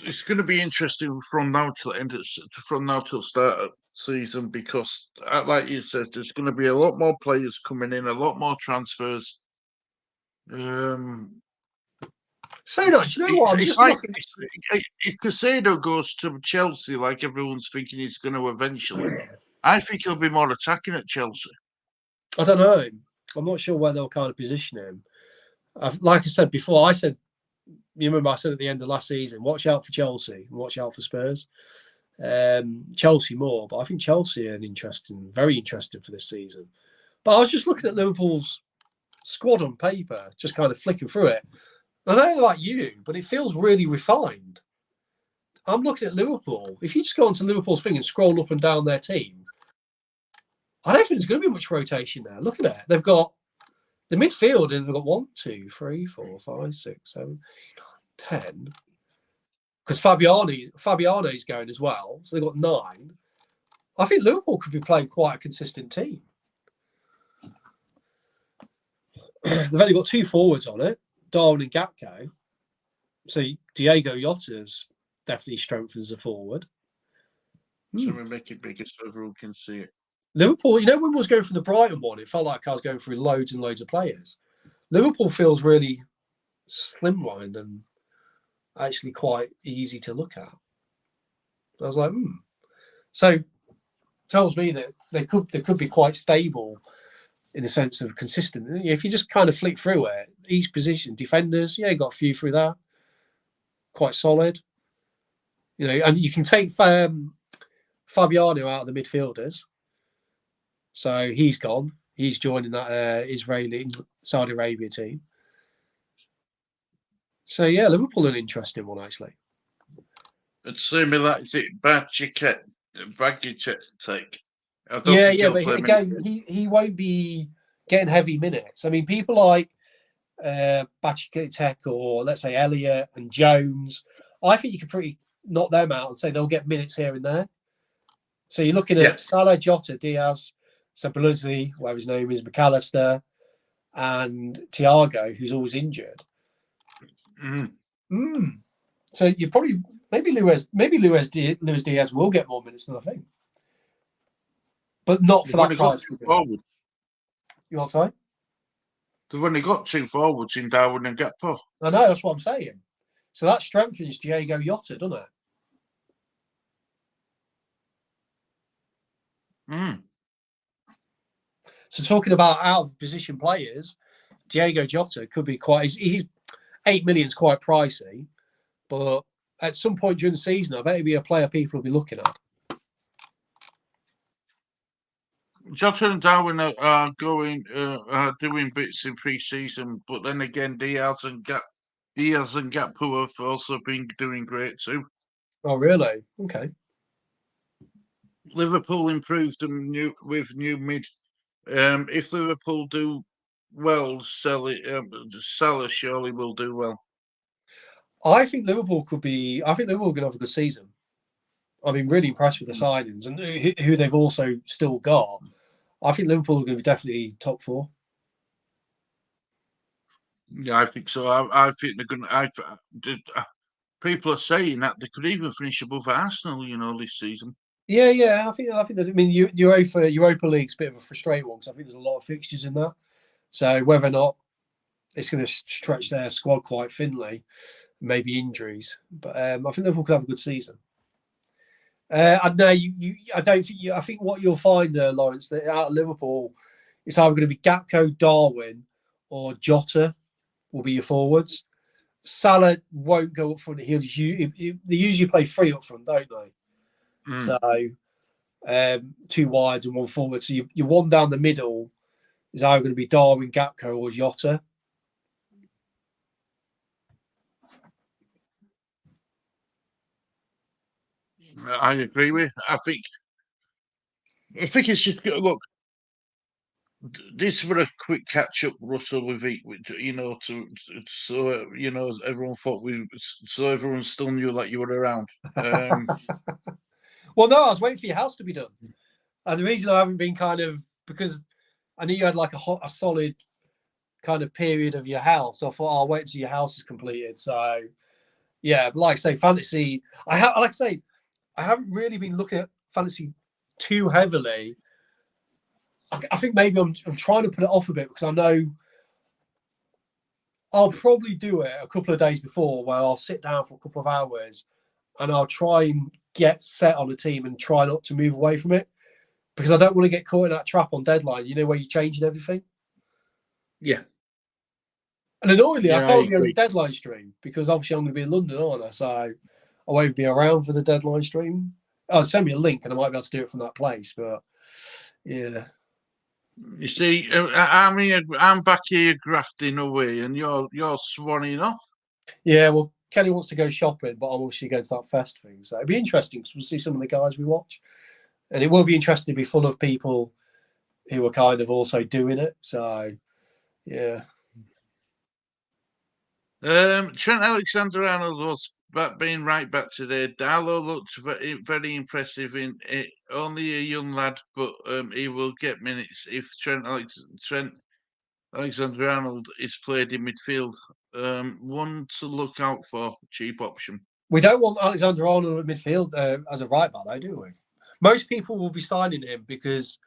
It's going to be interesting from now till start of season because, like you said, there's going to be a lot more players coming in, a lot more transfers. Say that. Do you know what? It's like if Casado goes to Chelsea, like everyone's thinking he's going to eventually, I think he'll be more attacking at Chelsea. I don't know. I'm not sure where they'll kind of position him. Like I said before, you remember I said at the end of last season, watch out for Chelsea and watch out for Spurs. Chelsea more, but I think Chelsea are very interesting for this season. But I was just looking at Liverpool's squad on paper, just kind of flicking through it. I don't know about you, but it feels really refined. I'm looking at Liverpool. If you just go onto Liverpool's thing and scroll up and down their team, I don't think there's going to be much rotation there. Look at it. They've got the midfield, and they've got 1, 2, 3, 4, 5, 6, 7, 10. Because Fabiano's going as well, so they've got 9. I think Liverpool could be playing quite a consistent team. They've only got 2 forwards on it, Darwin and Gakpo. So Diego Yotta's definitely strengthens the forward. So we make it bigger so everyone can see it. Liverpool, when I was going through the Brighton one, it felt like I was going through loads and loads of players. Liverpool feels really slimlined and actually quite easy to look at. I was like, So tells me that they could be quite stable in the sense of consistent. If you just kind of flick through it, each position, defenders, you got a few through that. Quite solid. And you can take Fabiano out of the midfielders. So he's gone. He's joining that Saudi Arabia team. So, yeah, Liverpool an interesting one, actually. It's similar, is it Bagic take? But again, he won't be getting heavy minutes. I mean, people like Bacic or, let's say, Elliott and Jones, I think you could pretty knock them out and say they'll get minutes here and there. So you're looking at Salah, Jota, Diaz, Sabuluzzi, whatever his name is, McAllister, and Thiago, who's always injured. So you probably maybe Luis Diaz will get more minutes than I think, but not for that price. Forward. You want to say? They've only got 2 forwards in Darwin and Gakpo. I know, that's what I'm saying. So that strengthens Diego Jota, doesn't it? So talking about out of position players, Diego Jota could be he's 8 million is quite pricey, but at some point during the season, I bet he'll be a player people will be looking at. Jota and Darwin are doing bits in pre-season, but then again, Diaz and Gakpo have also been doing great too. Oh, really? Okay. Liverpool improved with new mid. If Liverpool do well, Salah surely will do well. I think Liverpool going to have a good season. I've been really impressed with the signings and who they've also still got. I think Liverpool are going to be definitely top 4. Yeah, I think so. I think they're going to. people are saying that they could even finish above Arsenal, this season. Yeah. I think that. I mean, Europa League's a bit of a frustrating one because I think there's a lot of fixtures in that. So whether or not it's going to stretch their squad quite thinly, maybe injuries, but I think Liverpool could have a good season. I know I don't think I think what you'll find, Lawrence, that out of Liverpool, it's either going to be Gakpo, Darwin, or Jota will be your forwards. Salah won't go up front. They usually play three up front, don't they? Mm. So 2 wides and 1 forward. So your one down the middle is either going to be Darwin, Gakpo, or Jota. I agree with. I think it's just look. This was a quick catch up, Russell, with so everyone thought so everyone still knew like you were around. Well, no, I was waiting for your house to be done, and the reason I haven't been because I knew you had like a solid kind of period of your house. So I thought, I'll wait until your house is completed. So yeah, like I say, fantasy. I haven't really been looking at fantasy too heavily. I think maybe I'm trying to put it off a bit because I know I'll probably do it a couple of days before where I'll sit down for a couple of hours and I'll try and get set on a team and try not to move away from it because I don't want to get caught in that trap on deadline, where you're changing everything. Yeah. And annoyingly, I can't be on the deadline stream because obviously I'm going to be in London, aren't I? So I won't be around for the deadline stream. Oh, send me a link and I might be able to do it from that place. But yeah. You see, I'm back here grafting away, and you're swanning off. Yeah, well, Kenny wants to go shopping, but I'm obviously going to that fest thing. So it'll be interesting because we'll see some of the guys we watch, and it will be interesting to be full of people who are kind of also doing it. So yeah. Trent Alexander-Arnold was being right back today. Darlow looked very impressive in it. Only a young lad, but he will get minutes if Trent Alexander-Arnold is played in midfield. One to look out for, cheap option. We don't want Alexander-Arnold at midfield as a right back, though, do we? Most people will be signing him because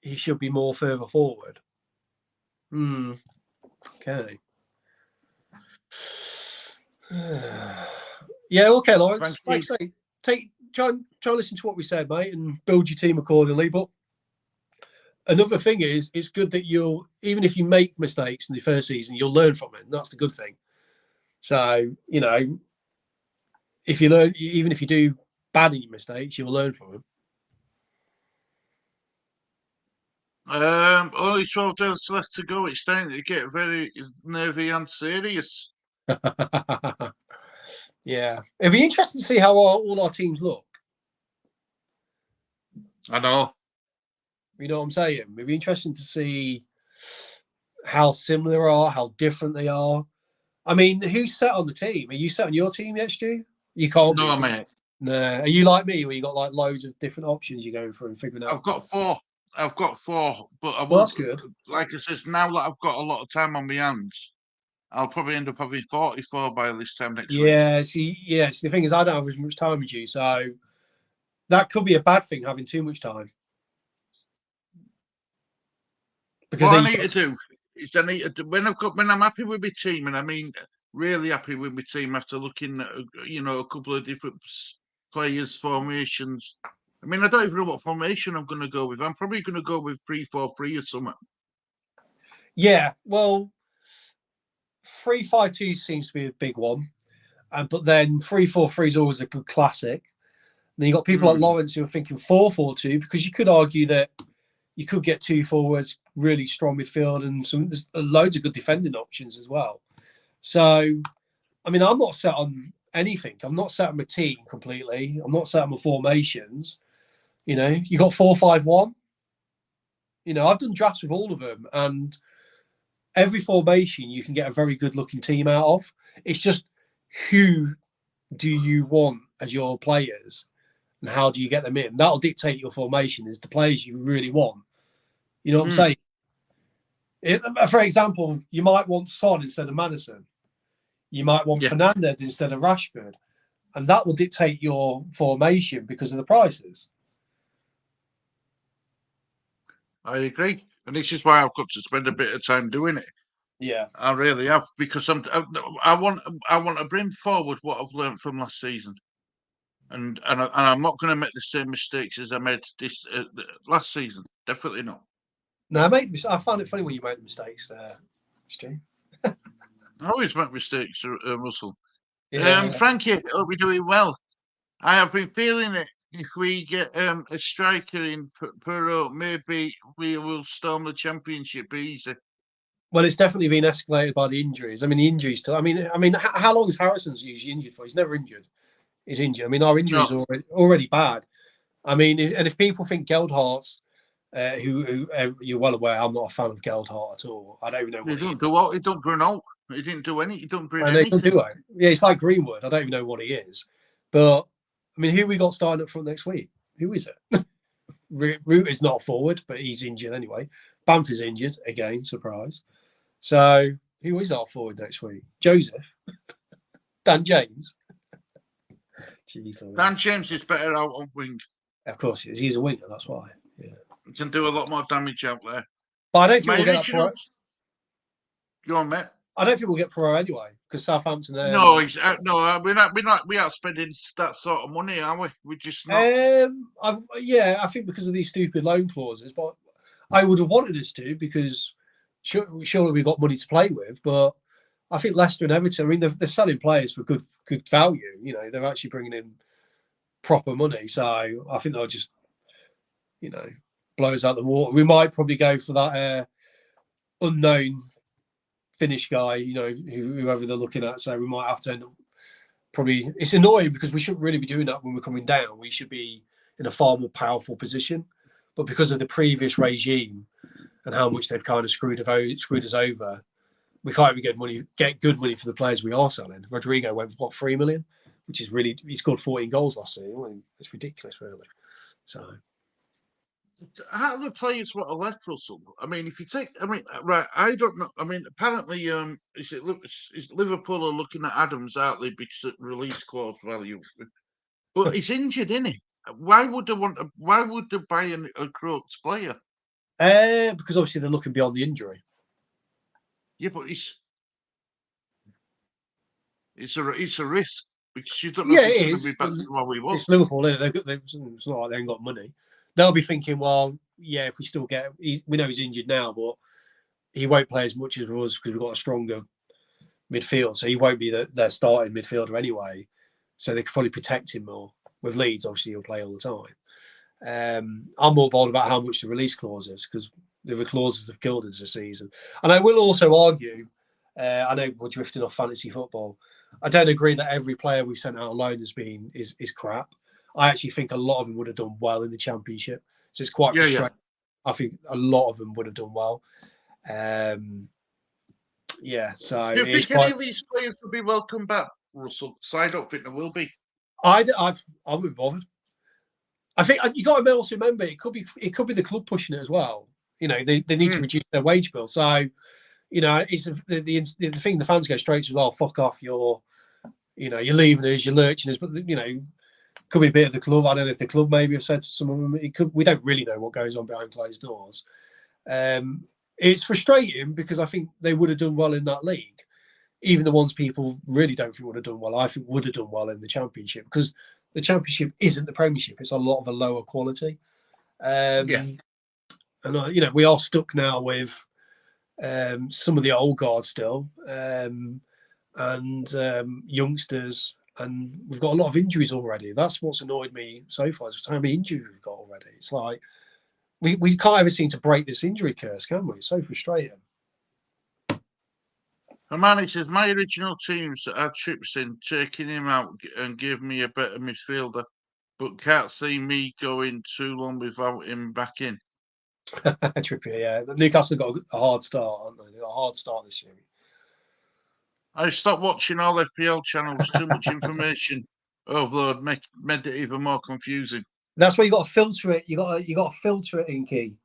he should be more further forward. Okay. Yeah, okay, Lawrence. Like I say, try and listen to what we said, mate, and build your team accordingly. But another thing is, it's good that even if you make mistakes in the first season, you'll learn from it. And that's the good thing. So, if you learn, even if you do bad in your mistakes, you'll learn from them. Only 12 days left to go. It's starting to get very nervy and serious. Yeah. It'd be interesting to see how all our teams look. I know. You know what I'm saying? It'd be interesting to see how similar they are, how different they are. I mean, who's set on the team? Are you set on your team yet, Stu? You can't be. No, mate. No. Are you like me where you got like loads of different options you're going through and figuring out? I've got four, but I will. Well, that's good. Like I said, now that I've got a lot of time on my hands, I'll probably end up having 44 by this time next week. See, the thing is, I don't have as much time as you, so that could be a bad thing, having too much time. Because what I need to do is when I'm happy with my team, and I mean really happy with my team after looking at a couple of different players' formations. I mean, I don't even know what formation I'm going to go with. I'm probably going to go with 3-4-3 or something. Yeah, well, 3-5-2 seems to be a big one, but then 3-4-3 is always a good classic. Then you got people like Lawrence who are thinking 4-4-2 because you could argue that you could get 2 forwards, really strong midfield, and there's loads of good defending options as well. So, I mean, I'm not set on anything. I'm not set on my team completely. I'm not set on my formations. You got 4-5-1. I've done drafts with all of them, and every formation you can get a very good looking team out of. It's just who do you want as your players and how do you get them in? That'll dictate your formation is the players you really want. You know what I'm saying? For example, you might want Son instead of Madison. You might want Fernandes instead of Rashford. And that will dictate your formation because of the prices. I agree. And this is why I've got to spend a bit of time doing it. Yeah. I really have, because I want to bring forward what I've learned from last season. And I'm not going to make the same mistakes as I made this last season. Definitely not. No, I found it funny when you made the mistakes there, Stu. I always make mistakes, Russell. Yeah. Frankie, hope you're doing well. I have been feeling it. If we get a striker in Perot, maybe we will storm the championship easy. Well, it's definitely been escalated by the injuries. I mean, the injuries to. I mean, how long is Harrison's usually injured for? He's never injured. He's injured. I mean, our injuries are already bad. I mean, and if people think Geldhart's, who you're well aware, I'm not a fan of Geldhart at all. I don't even know what he do what he don't bring out. He didn't do any. He don't bring anything. Don't do it. Yeah, it's like Greenwood. I don't even know what he is. But I mean, who we got starting up front next week? Who is it? Root is not forward, but he's injured anyway. Bamford's injured again. Surprise. So who is our forward next week? Joseph, Dan James. Jeez, Dan James is better out on wing. Of course he is. He's a winger. That's why. Yeah, he can do a lot more damage out there. But I don't think we'll get that. Go on, mate. I don't think we'll get Pro anyway because Southampton. No, we're not. We are spending that sort of money, are we? We're just not. I think because of these stupid loan clauses, but I would have wanted us to because surely we got money to play with. But I think Leicester and Everton. I mean, they're selling players for good value. You know, they're actually bringing in proper money. So I think they'll just, blow us out the water. We might probably go for that unknown Finnish guy, whoever they're looking at. So we might have to end up probably. It's annoying because we shouldn't really be doing that when we're coming down. We should be in a far more powerful position. But because of the previous regime and how much they've kind of screwed us over, we can't even get good money for the players we are selling. Rodrigo went for 3 million, which is really, he scored 14 goals last season. It's ridiculous, really. So. How are the players what are left, Russell? I mean, if you take, right, I don't know. I mean, apparently, is Liverpool are looking at Adams, aren't they, because of release clause value? But he's injured, isn't he? Why would they buy a Croats player? Because obviously they're looking beyond the injury. Yeah, but it's a risk because you don't know if he's going to be back to what we want. It's Liverpool, isn't it? It's not like they ain't got money. They'll be thinking, well, yeah, if we still we know he's injured now, but he won't play as much as us because we've got a stronger midfield. So he won't be their starting midfielder anyway. So they could probably protect him more. With Leeds, obviously, he'll play all the time. I'm more bothered about how much the release clause is because the clauses have killed us this season. And I will also argue, I know we're drifting off fantasy football. I don't agree that every player we've sent out on loan is crap. I actually think a lot of them would have done well in the Championship. So it's quite frustrating. Yeah. I think a lot of them would have done well. So do you think any of these players will be welcome back, Russell? So I don't think there will be. I wouldn't bothered. I think you got to also remember it could be the club pushing it as well. They need to reduce their wage bill. So it's the thing. The fans go straight to, fuck off. You're leaving us. You're lurching us. But could be a bit of the club. I don't know if the club maybe have said to some of them. We don't really know what goes on behind closed doors. It's frustrating because I think they would have done well in that league. Even the ones people really don't think would have done well, I think would have done well in the Championship because the Championship isn't the Premiership. It's a lot of a lower quality. And we are stuck now with some of the old guard still and youngsters. And we've got a lot of injuries already. That's what's annoyed me so far. Is how many injuries we've got already. It's like we can't ever seem to break this injury curse, can we? It's so frustrating. Harmonie says, my original teams that had Trips in, taking him out and give me a better midfielder, but can't see me going too long without him back in. Trippier, yeah. Newcastle got a hard start, haven't they? They got a hard start this year. I stopped watching all FPL channels. Too much information overload made it even more confusing. That's why you got to filter it. You got to filter it, Inky.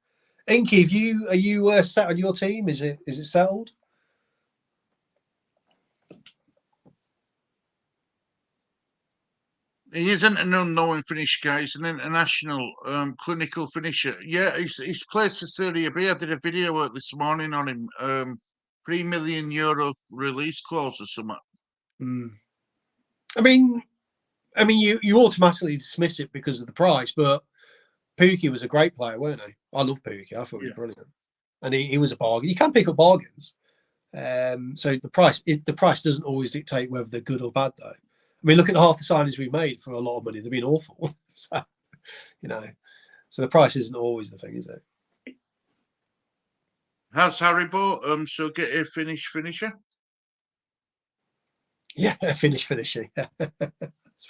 Inky, are you set on your team? Is it settled? He isn't an unknown finish guy. He's an international clinical finisher. Yeah, he's played for Serie B. I did a video out this morning on him. €3 million release clause or something. I mean, you automatically dismiss it because of the price, but Pookie was a great player, weren't he? I love Pookie. I thought he was brilliant, and he was a bargain. You can pick up bargains. So the price doesn't always dictate whether they're good or bad, though. I mean, look at half the signings we've made for a lot of money; they've been awful. So, so the price isn't always the thing, is it? How's Harry bought? So get a finisher. Yeah, finisher. That's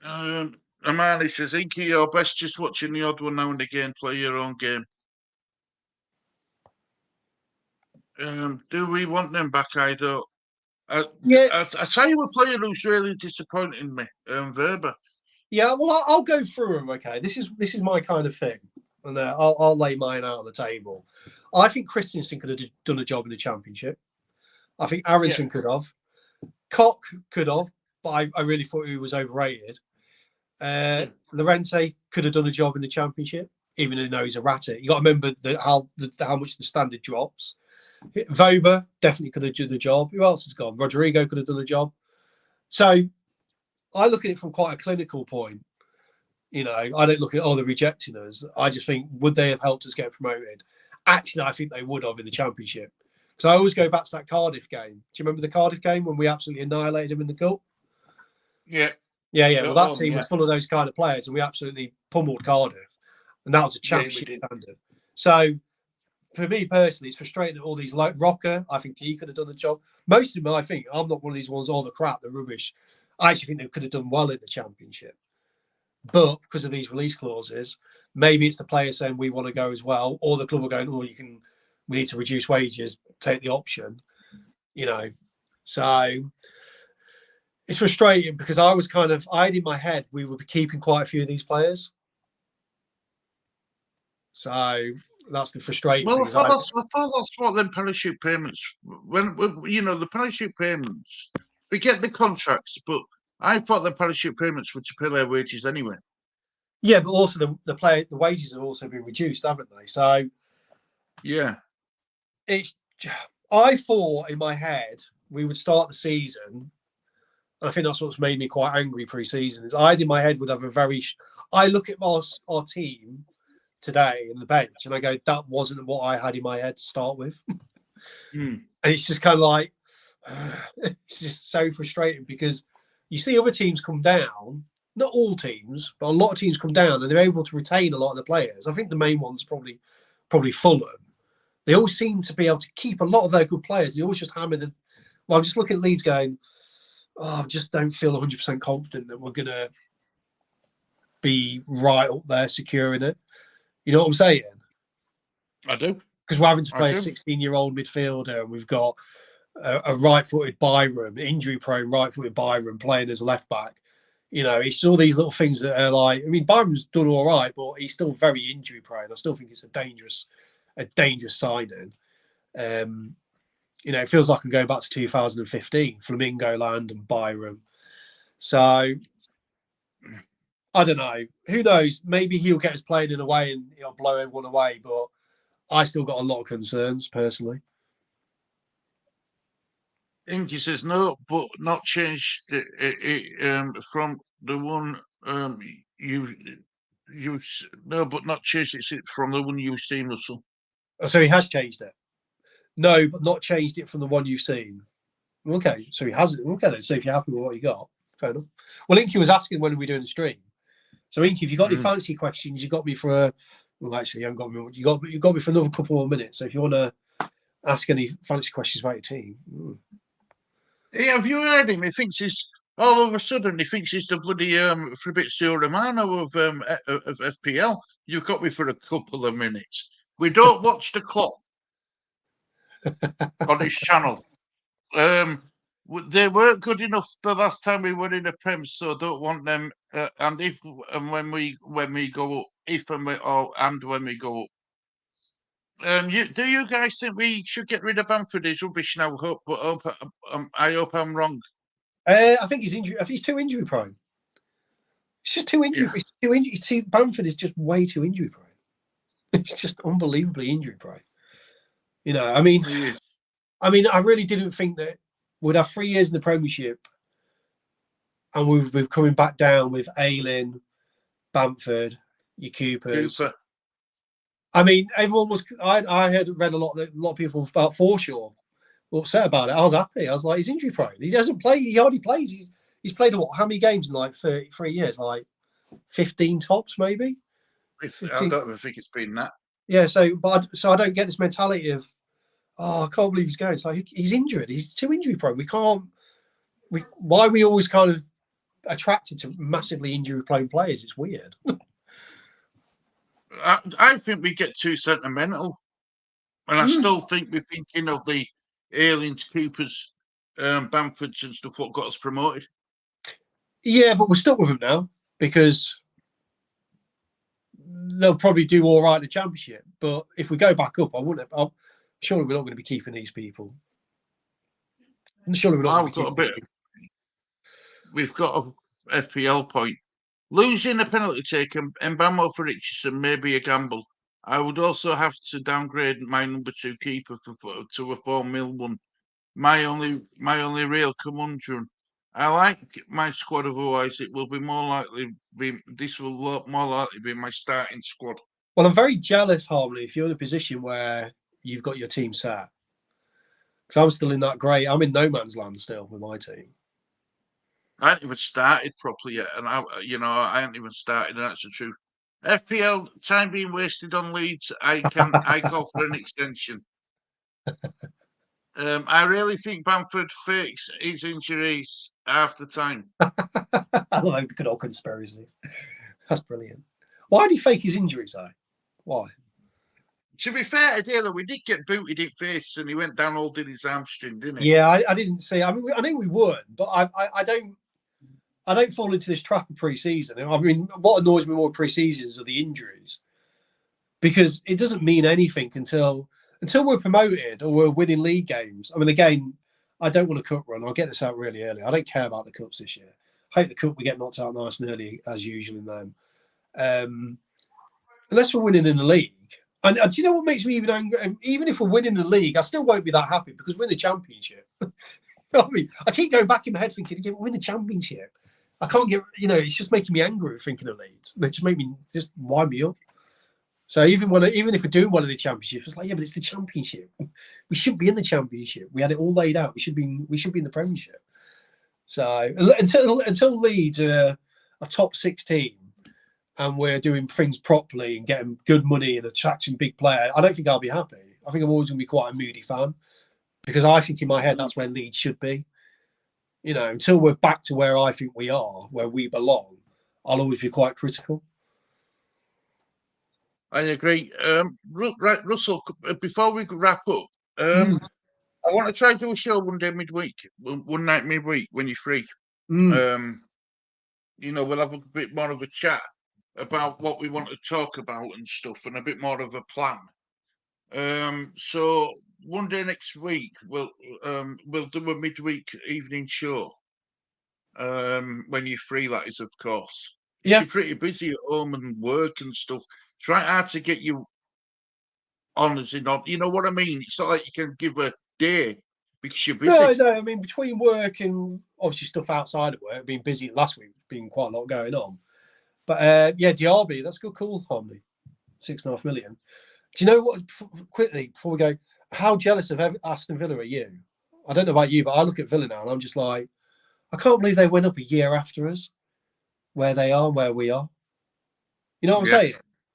funny. Harmonie says, Inky, you're best just watching the odd one now and again. Play your own game. Do we want them back? I don't. I tell you a player who's really disappointing me, Verba. Yeah, well, I'll go through them. Okay, this is my kind of thing, and I'll lay mine out on the table. I think Christensen could have done a job in the Championship. I think Aronson could have. Koch could have, but I really thought he was overrated. Llorente could have done a job in the Championship, even though he's a rattet. You got to remember how much the standard drops. Voba definitely could have done the job. Who else has gone? Rodrigo could have done the job. So I look at it from quite a clinical point. I don't look at they're rejecting us. I just think, would they have helped us get promoted? Actually, I think they would have in the Championship. Because I always go back to that Cardiff game. Do you remember the Cardiff game when we absolutely annihilated them in the cup? Yeah. Yeah. Well, that team was full of those kind of players, and we absolutely pummeled Cardiff. And that was a Championship standard. So, for me personally, it's frustrating that all these, like Rocker, I think he could have done the job. Most of them, I think, I'm not one of these ones, the crap, the rubbish. I actually think they could have done well in the Championship. But because of these release clauses, maybe it's the players saying we want to go as well, or the club are going, we need to reduce wages, take the option, So it's frustrating because I had in my head we would be keeping quite a few of these players. So that's the frustrating thing. I thought that's what them parachute payments, when the parachute payments, we get the contracts, but I thought the parachute payments were to pay their wages anyway. Yeah, but also the wages have also been reduced, haven't they? So yeah, I thought in my head we would start the season, and I think that's what's made me quite angry pre-season. Is I had in my head would have I look at our team today in the bench, and I go, that wasn't what I had in my head to start with. And it's just kind of like, it's just so frustrating because you see other teams come down, not all teams, but a lot of teams come down and they're able to retain a lot of the players. I think the main one's probably Fulham. They always seem to be able to keep a lot of their good players. They always just hammer the. Well, I'm just looking at Leeds going, I just don't feel 100% confident that we're going to be right up there securing it. You know what I'm saying? I do. Because we're having to play a 16-year-old midfielder, and we've got a right-footed Byram, injury-prone right-footed Byram playing as a left-back. It's all these little things that are like, Byram's done all right, but he's still very injury-prone. I still think it's a dangerous signing. It feels like I'm going back to 2015, Flamingo Land and Byram. So I don't know. Who knows? Maybe he'll get us playing in a way and he'll blow everyone away, but I still got a lot of concerns personally. Inky says no, but not changed from the one but not changed it from the one you've seen, Russell. So he has changed it. No, but not changed it from the one you've seen. Okay, so he hasn't. Okay, then. So if you're happy with what you got, fair enough. Well, Inky was asking when are we doing the stream. So Inky, if you got any fancy questions, you got me for actually, you haven't got me. You got me for another couple more minutes. So if you want to ask any fancy questions about your team. Yeah, have you heard him? He thinks he's all of a sudden. He thinks he's the bloody Fabrizio Romano of FPL. You've got me for a couple of minutes. We don't watch the clock on his channel. They weren't good enough the last time we were in the Prem, so don't want them. And if and when we go up, when we go up. Do you guys think we should get rid of Bamford? He's rubbish now. I hope I'm wrong. I think he's injury. I think he's too injury prone. It's just too injury. Yeah. It's too injury. Bamford is just way too injury prone. It's just unbelievably injury prone. You know, I mean, I really didn't think that we'd have 3 years in the Premiership, and we're coming back down with Ayling, Bamford, your Coopers. Cooper. I mean, everyone was. I had read a lot of people about Forshaw were upset about it. I was happy. I was like, he's injury prone. He doesn't play. He hardly plays. He's played how many games in like 33 years? Like 15 tops, maybe. 15. I don't even think it's been that. Yeah. So I don't get this mentality of, oh, I can't believe he's going. It's like he's injured. He's too injury prone. Why are we always kind of attracted to massively injury prone players? It's weird. I think we get too sentimental, and I still think we're thinking of the Aylings, Coopers, Bamfords and stuff what got us promoted. Yeah, but we're stuck with them now because they'll probably do all right in the Championship. But if we go back up, surely we're not going to be keeping these people. Surely we're not going to be keeping. We've got a FPL point. Losing a penalty take and Mbamo for Richardson may be a gamble. I would also have to downgrade my number 2 keeper to a 4 mil one. My only real conundrum. I like my squad, otherwise it will be more likely more likely be my starting squad. Well, I'm very jealous, Harmonie, if you're in a position where you've got your team set. Because I'm still in that grey. I'm in no man's land still with my team. I haven't even started properly yet, and I haven't even started, and that's the truth. FPL time being wasted on Leeds. I call for an extension. I really think Bamford fakes his injuries after time. I love good old conspiracies. That's brilliant. Why did he fake his injuries, though? Why? To be fair to Taylor, we did get booted in face, and he went down holding his hamstring, didn't he? Yeah, I didn't see. I mean, I knew we would, but I don't fall into this trap of pre-season. I mean, what annoys me more pre-seasons are the injuries, because it doesn't mean anything until we're promoted or we're winning league games. I mean, again, I don't want a cup run. I'll get this out really early. I don't care about the cups this year. I hope the cup we get knocked out nice and early as usual in them. Unless we're winning in the league. And do you know what makes me even angry? Even if we're winning the league, I still won't be that happy because we're in the Championship. I mean, I keep going back in my head thinking, yeah, we're in the Championship. I can't get, it's just making me angry thinking of Leeds. They just make me just wind me up. So even if we're doing well in the Championship, it's like, yeah, but it's the Championship. We should be in the Championship. We had it all laid out. We should be in the Premiership. So until Leeds are a top 6 team and we're doing things properly and getting good money and attracting big players, I don't think I'll be happy. I think I'm always going to be quite a moody fan because I think in my head that's where Leeds should be. Until we're back to where I think we are, where we belong, I'll always be quite critical. I agree. Right, Russell, before we wrap up, I want to try to do a show one night midweek when you're free. We'll have a bit more of a chat about what we want to talk about and stuff and a bit more of a plan. So one day next week, we'll do a midweek evening show. When you're free, that is, of course. Yeah. You're pretty busy at home and work and stuff. Try hard to get you on as in on. You know what I mean? It's not like you can give a day because you're busy. No. I mean, between work and obviously stuff outside of work, being busy last week, been quite a lot going on. But yeah, Diaby, that's a good call, Harmonie. 6.5 million. Do you know what? Quickly before we go, how jealous of Aston Villa are you? I don't know about you, but I look at Villa now and I'm just like, I can't believe they went up a year after us, where they are, where we are. You know what I'm saying?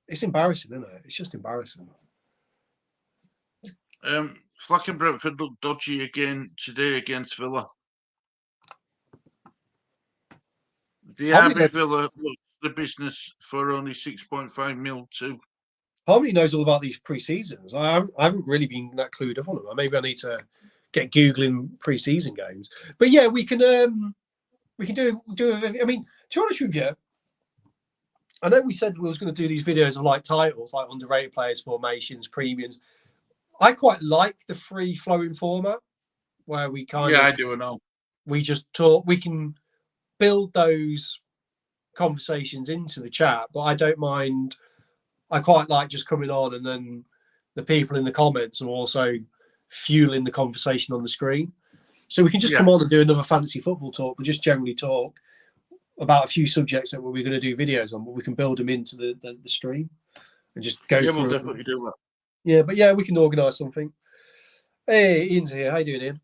It's embarrassing, isn't it? It's just embarrassing. Flack and Brentford look dodgy again today against Villa. Villa looks the business for only 6.5 mil too. Harmonie knows all about these pre-seasons. I haven't really been that clued up on them. Maybe I need to get Googling pre-season games. But yeah, we can do. I mean, to be honest with you, I know we said we was going to do these videos of like titles, like underrated players, formations, premiums. I quite like the free flowing format where we kind of. Yeah, I do know. We just talk. We can build those conversations into the chat, but I don't mind. I quite like just coming on, and then the people in the comments are also fueling the conversation on the screen. So we can just come on and do another fantasy football talk, but just generally talk about a few subjects that we're going to do videos on, but we can build them into the stream and just go through. We'll definitely do that. Yeah, but yeah, we can organise something. Hey, Ian's here. How you doing, Ian?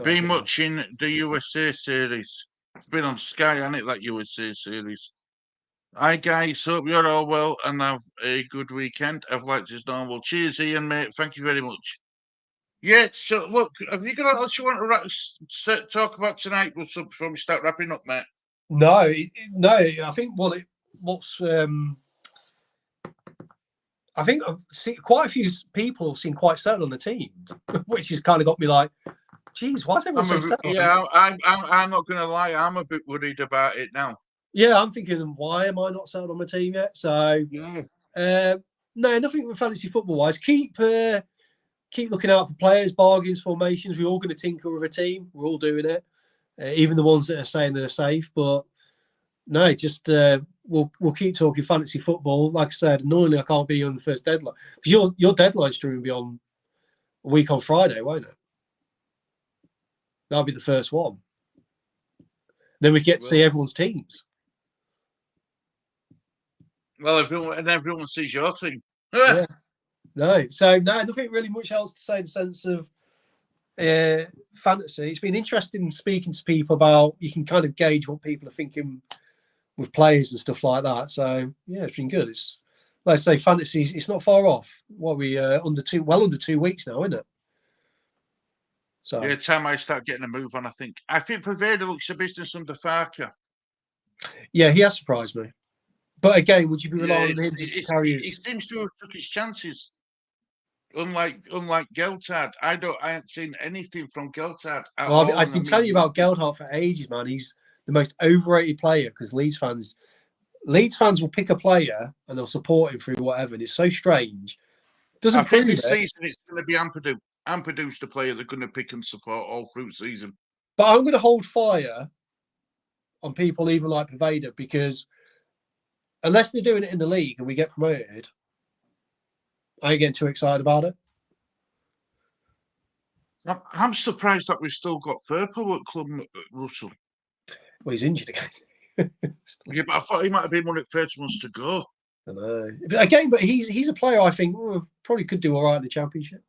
Been watching the USA series. It's been on Sky, hasn't it, that USA series? Hi, guys. Hope you're all well and have a good weekend. I've liked as normal. Cheers, Ian, mate. Thank you very much. Yeah, so look, have you got anything else you want to talk about tonight, Russell, before we start wrapping up, mate? No. I think I think I've seen quite a few people seem quite settled on the team, which has kind of got me like, geez, why is everyone so settled? Yeah, I'm not going to lie. I'm a bit worried about it now. Yeah, I'm thinking, why am I not settled on my team yet? So, no, nothing with fantasy football wise. Keep looking out for players, bargains, formations. We're all going to tinker with a team. We're all doing it, even the ones that are saying they're safe. But no, just we'll keep talking fantasy football. Like I said, annoyingly, I can't be on the first deadline because your deadline stream will be on a week on Friday, won't it? That'll be the first one. Then we get to see everyone's teams. Well, everyone sees your team. Yeah. No, so no, nothing really much else to say in the sense of fantasy. It's been interesting speaking to people about. You can kind of gauge what people are thinking with players and stuff like that. So yeah, it's been good. It's like I say, fantasy. It's not far off. What we under 2 weeks now, isn't it? So yeah, time I start getting a move on. I think Prevada looks a business under Farker. Yeah, he has surprised me. But again, would you be relying on him to carry He seems to have took his chances. Unlike Geltard, I haven't seen anything from Geltard. Well, I've been telling you about Geltard for ages, man. He's the most overrated player because Leeds fans will pick a player and they'll support him through whatever. And it's so strange. I think this season it's going to be Ampadu. Ampadu's the player they're going to pick and support all through the season. But I'm going to hold fire on people even like Prevada because unless they're doing it in the league and we get promoted, I ain't getting too excited about it. I'm surprised that we've still got Firpo at club, Russell. Well, he's injured again. Yeah, but I thought he might have been one of the first ones to go. I know. But again, he's a player I think probably could do all right in the Championship.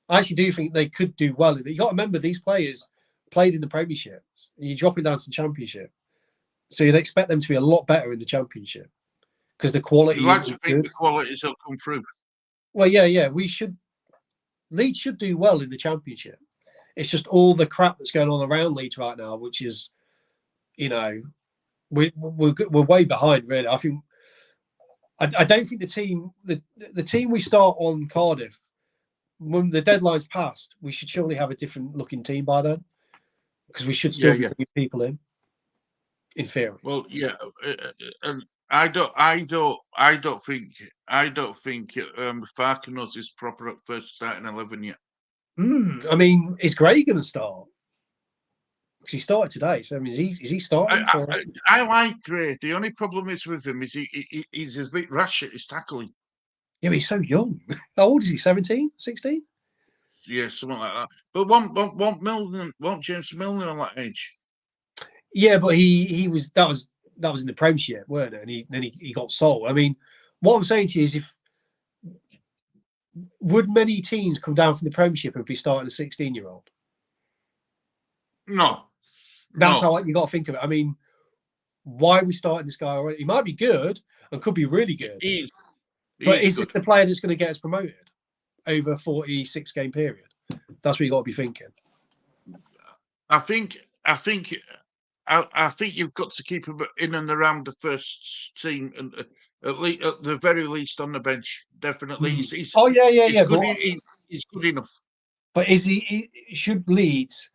I actually do think they could do well. You got to remember these players played in the Premiership. You're dropping down to the Championship, so you'd expect them to be a lot better in the Championship because the quality. You'd like to think the qualities will come through. Well, yeah. Leeds should do well in the Championship. It's just all the crap that's going on around Leeds right now, which is, we're way behind. Really, I think. I don't think the team we start on Cardiff, when the deadline's passed, we should surely have a different looking team by then, because we should still be bringing people in theory. Well, yeah, and I don't think Farker knows his proper first starting 11 yet. I mean, is Gray going to start? Because he started today. So I mean, is he starting? I like Gray. The only problem is with him is he's a bit rash at his tackling. Yeah, but he's so young. How old is he? 17, 16? Yeah, something like that. But won't James Milner on that age? Yeah, but he was that was in the Premiership, weren't it? And then he got sold. I mean, what I'm saying to you is, would many teams come down from the Premiership and be starting a 16-year-old? No. That's how you got to think of it. I mean, why are we starting this guy already? He might be good and could be really good. But is this the player that's going to get us promoted over a 46-game period? That's what you got to be thinking. I think you've got to keep him in and around the first team, and at the very least on the bench. Definitely. He's good enough. But should Leeds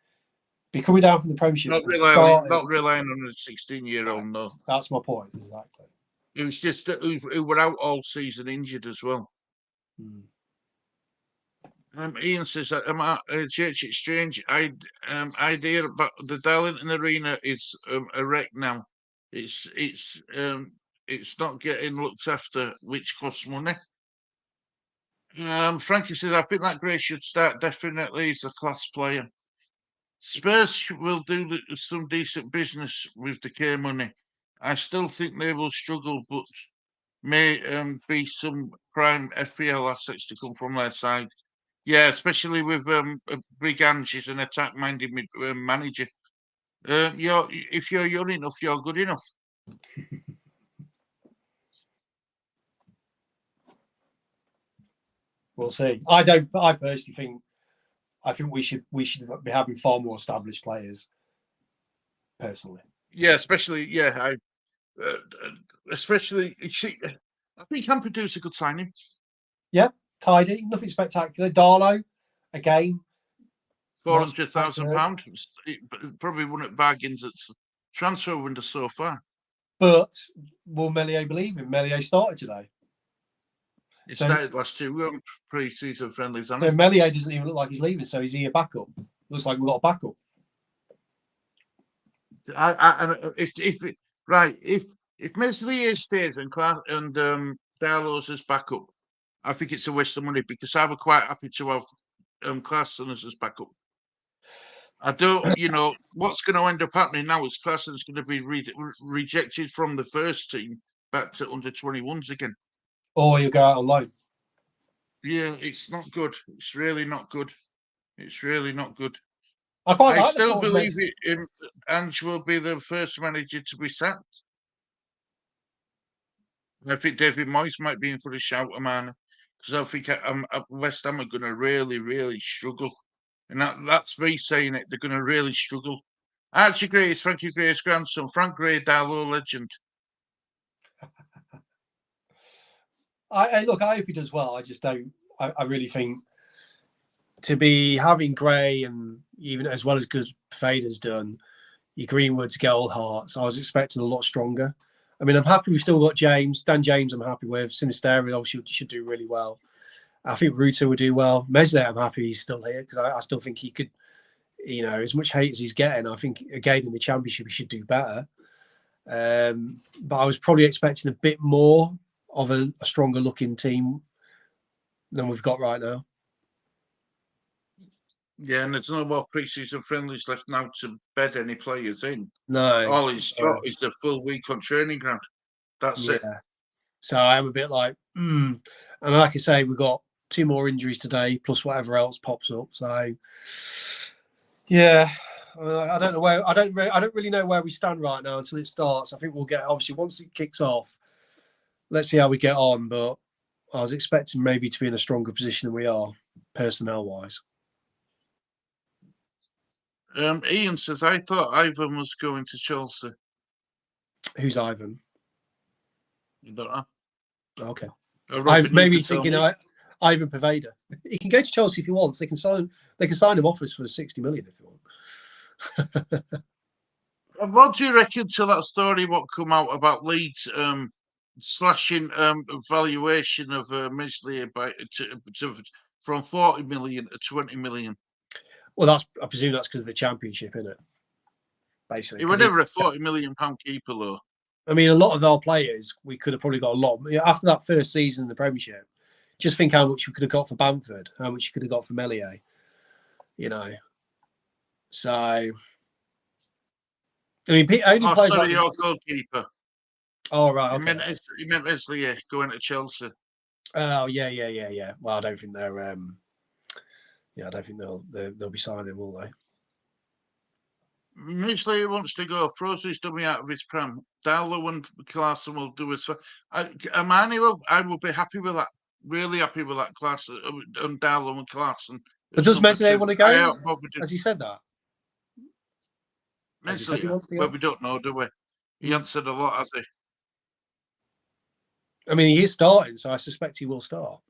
be coming down from the Premiership? Not relying on a 16-year-old. No, that's my point exactly. It was just who were out all season injured as well. Ian says that Church Exchange idea about the Darlington Arena is a wreck now. It's not getting looked after, which costs money. Frankie says I think that Gray should start definitely. He's a class player. Spurs will do some decent business with the K money. I still think they will struggle, but may be some prime FPL assets to come from their side. Yeah, especially with Big Ange, she's an attack-minded manager. If you're young enough, you're good enough. We'll see. I personally think. I think we should be having far more established players. Personally. Yeah, especially especially. I think Ampadu's a good signing. Yeah, tidy, nothing spectacular. Darlow, again, £400,000. Probably won at bargains at transfer window so far. But will Melier believe him? Melier started today. It started last 2 weeks pre-season friendlies. So Melier doesn't even look like he's leaving. So is he a backup? Looks like we've got a backup. If Meslier stays and Darlow's as backup, I think it's a waste of money because I was quite happy to have Clarkson as backup. I don't, what's going to end up happening now is Clarkson's going to be rejected from the first team back to under 21s again. Or you go out on loan. Yeah, it's not good. It's really not good. It's really not good. I still believe Ange will be the first manager to be sacked. I think David Moyes might be in for a shout, man, because I think West Ham are going to really, really struggle. And that's me saying it. They're going to really struggle. Archie Gray is Frankie Gray's grandson. Frank Gray, Darlow legend. I hope he does well. I just don't. I really think to be having Gray and even as well as good Fader's done, your Greenwood's, Goldhart's, I was expecting a lot stronger. I mean, I'm happy we've still got James. Dan James, I'm happy with. Sinisteri obviously should do really well. I think Ruto will do well. Meslier, I'm happy he's still here because I still think he could, as much hate as he's getting, I think, again, in the Championship, he should do better. But I was probably expecting a bit more of a stronger looking team than we've got right now. Yeah, and there's no more pre-season friendlies left now to bed any players in. No. All he's got is the full week on training ground. That's it. So I'm a bit like, And like I say, we've got 2 more injuries today, plus whatever else pops up. So, yeah, I don't know where I don't really know where we stand right now until it starts. I think we'll get obviously once it kicks off. Let's see how we get on, but I was expecting maybe to be in a stronger position than we are, personnel-wise. Ian says, I thought Ivan was going to Chelsea. Who's Ivan? You don't know. Okay. Maybe thinking Ivan Pervader. He can go to Chelsea if he wants. They can sign him offers for 60 million if they want. And what do you reckon to that story what come out about Leeds slashing valuation of Meslier from 40 million to 20 million? Well, I presume that's because of the Championship, isn't it? Basically, he was never a £40 million keeper, though. I mean, a lot of our players, we could have probably got a lot after that first season in the Premiership. Just think how much we could have got for Bamford, how much you could have got for Melier. So I mean, only players sorry, your goalkeeper. Oh right, okay. He meant Meslier going to Chelsea. Oh yeah. Well, I don't think they're. I don't think they'll be signing, will they? Meslier wants to go. Throws his dummy out of his pram. Darlow and Clarkson will do it. Armani, love, I will be happy with that. Really happy with that class and Darlow and Clarkson. But does Meslier want to go? Has he said that? Meslier, well, we don't know, do we? He answered a lot, has he? I mean, he is starting, so I suspect he will start.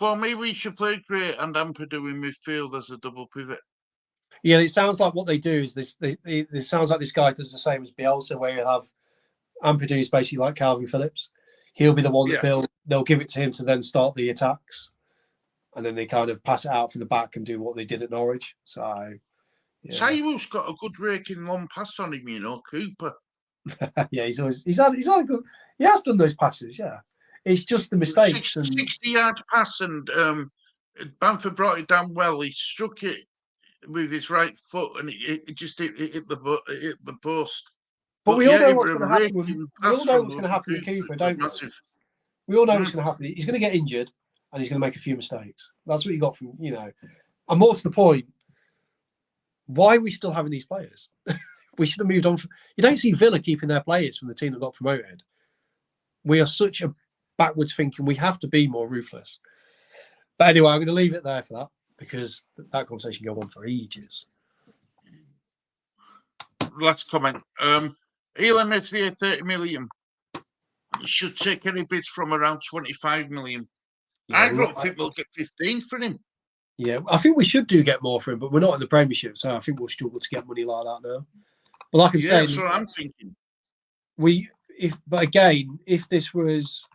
Well, maybe we should play Gray and Ampadu in midfield as a double pivot. Yeah, it sounds like what they do is this. It sounds like this guy does the same as Bielsa, where you have Ampadu is basically like Calvin Phillips. He'll be the one that they'll give it to him to then start the attacks, and then they kind of pass it out from the back and do what they did at Norwich. So, yeah. Taiwo's got a good raking long pass on him, you know, Cooper. Yeah, he's had a good. He has done those passes. Yeah, it's just the mistakes. 60-yard pass, and Bamford brought it down well. He struck it with his right foot, and it just hit the post. But we all know what's going to happen. We all know what's going to happen with Cooper, don't we? Massive. We all know what's going to happen. He's going to get injured, and he's going to make a few mistakes. That's what you got from, you know. And more to the point, why are we still having these players? We should have moved on. You don't see Villa keeping their players from the team that got promoted. We are such a backwards thinking. We have to be more ruthless. But anyway, I'm going to leave it there for that, because that conversation can go on for ages. Last comment. Elam Messier, 30 million. Should take any bids from around 25 million. Yeah, I don't think we'll get 15 for him. Yeah, I think we should get more for him, but we're not in the Premiership, so I think we'll struggle to get money like that now. But like I'm saying, that's what I'm thinking. But again, if this was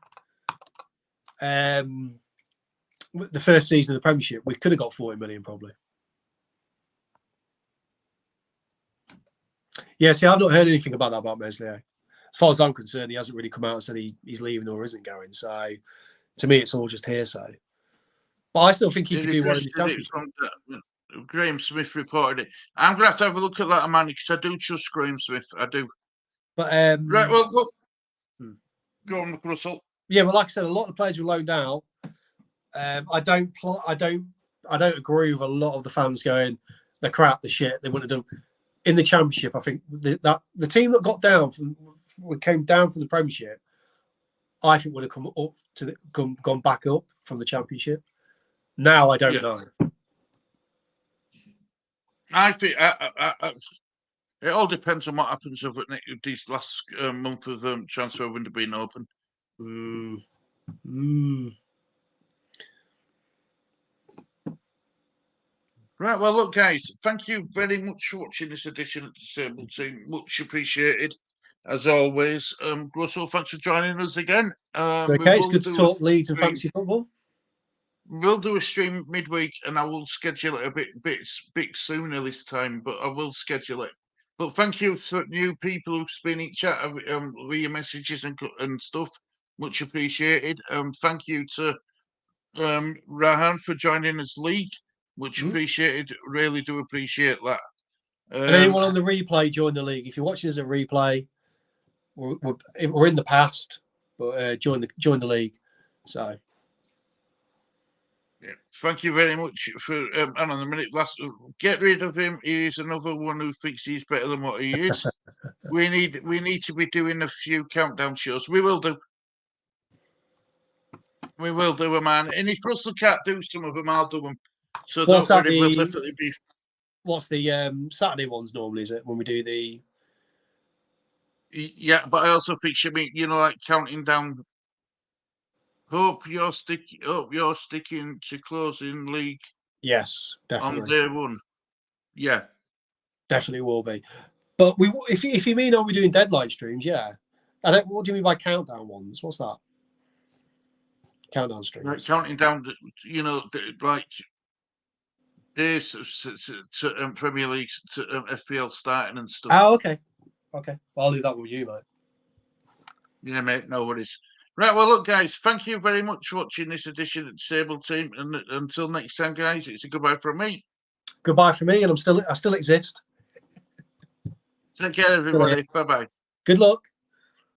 the first season of the Premiership, we could have got 40 million probably. Yeah, see, I've not heard anything about that about Meslier. As far as I'm concerned, he hasn't really come out and said he's leaving or isn't going. So, to me, it's all just hearsay. But I still think he could do well in the Championship. Graham Smith reported it. I'm going to have a look at that, man, because I do trust Graham Smith. I do. But right, well, look. Go on, Russell. Yeah, well, like I said, a lot of the players were loaned out. I don't agree with a lot of the fans going, "They're crap, the shit." They wouldn't have done in the Championship. I think that the team that came down from the Premiership, I think would have come up gone back up from the Championship. Now I don't know. I think it all depends on what happens over this last month of transfer window being open. Right, well, look, guys, thank you very much for watching this edition of the Disabled Team. Much appreciated, as always. Russell, thanks for joining us again. Okay, it's good to talk Leeds and fantasy football. We'll do a stream midweek, and I will schedule it a bit sooner this time, but I will schedule it. But thank you for new people who've been in chat via messages and stuff. Much appreciated. Thank you to Rahan for joining us, League. Much appreciated. Really do appreciate that. And anyone on the replay, join the league. If you're watching as a replay, we're in the past, but join the league. So. Yeah, thank you very much for. Hang on a minute. Get rid of him. He's another one who thinks he's better than what he is. we need to be doing a few countdown shows. We will do. We will do them, man. And if Russell can't do some of them, I'll do them. So don't worry, we'll definitely be. What's the Saturday ones normally? Is it when we do the? Yeah, but I also think like counting down. Hope you're sticking to closing league. Yes, definitely. On day one. Yeah, definitely will be. But if you mean, are we doing deadline streams? Yeah. What do you mean by countdown ones? What's that? Countdown streams. Like counting down, like days to Premier League to FPL starting and stuff. Oh, okay. Okay. Well, I'll leave that with you, mate. Yeah, mate. No worries. Right, well, look, guys, thank you very much for watching this edition of the Disabled Team. And until next time, guys, it's a goodbye from me. Goodbye from me, and I still exist. Take care, everybody. Bye-bye. Good luck.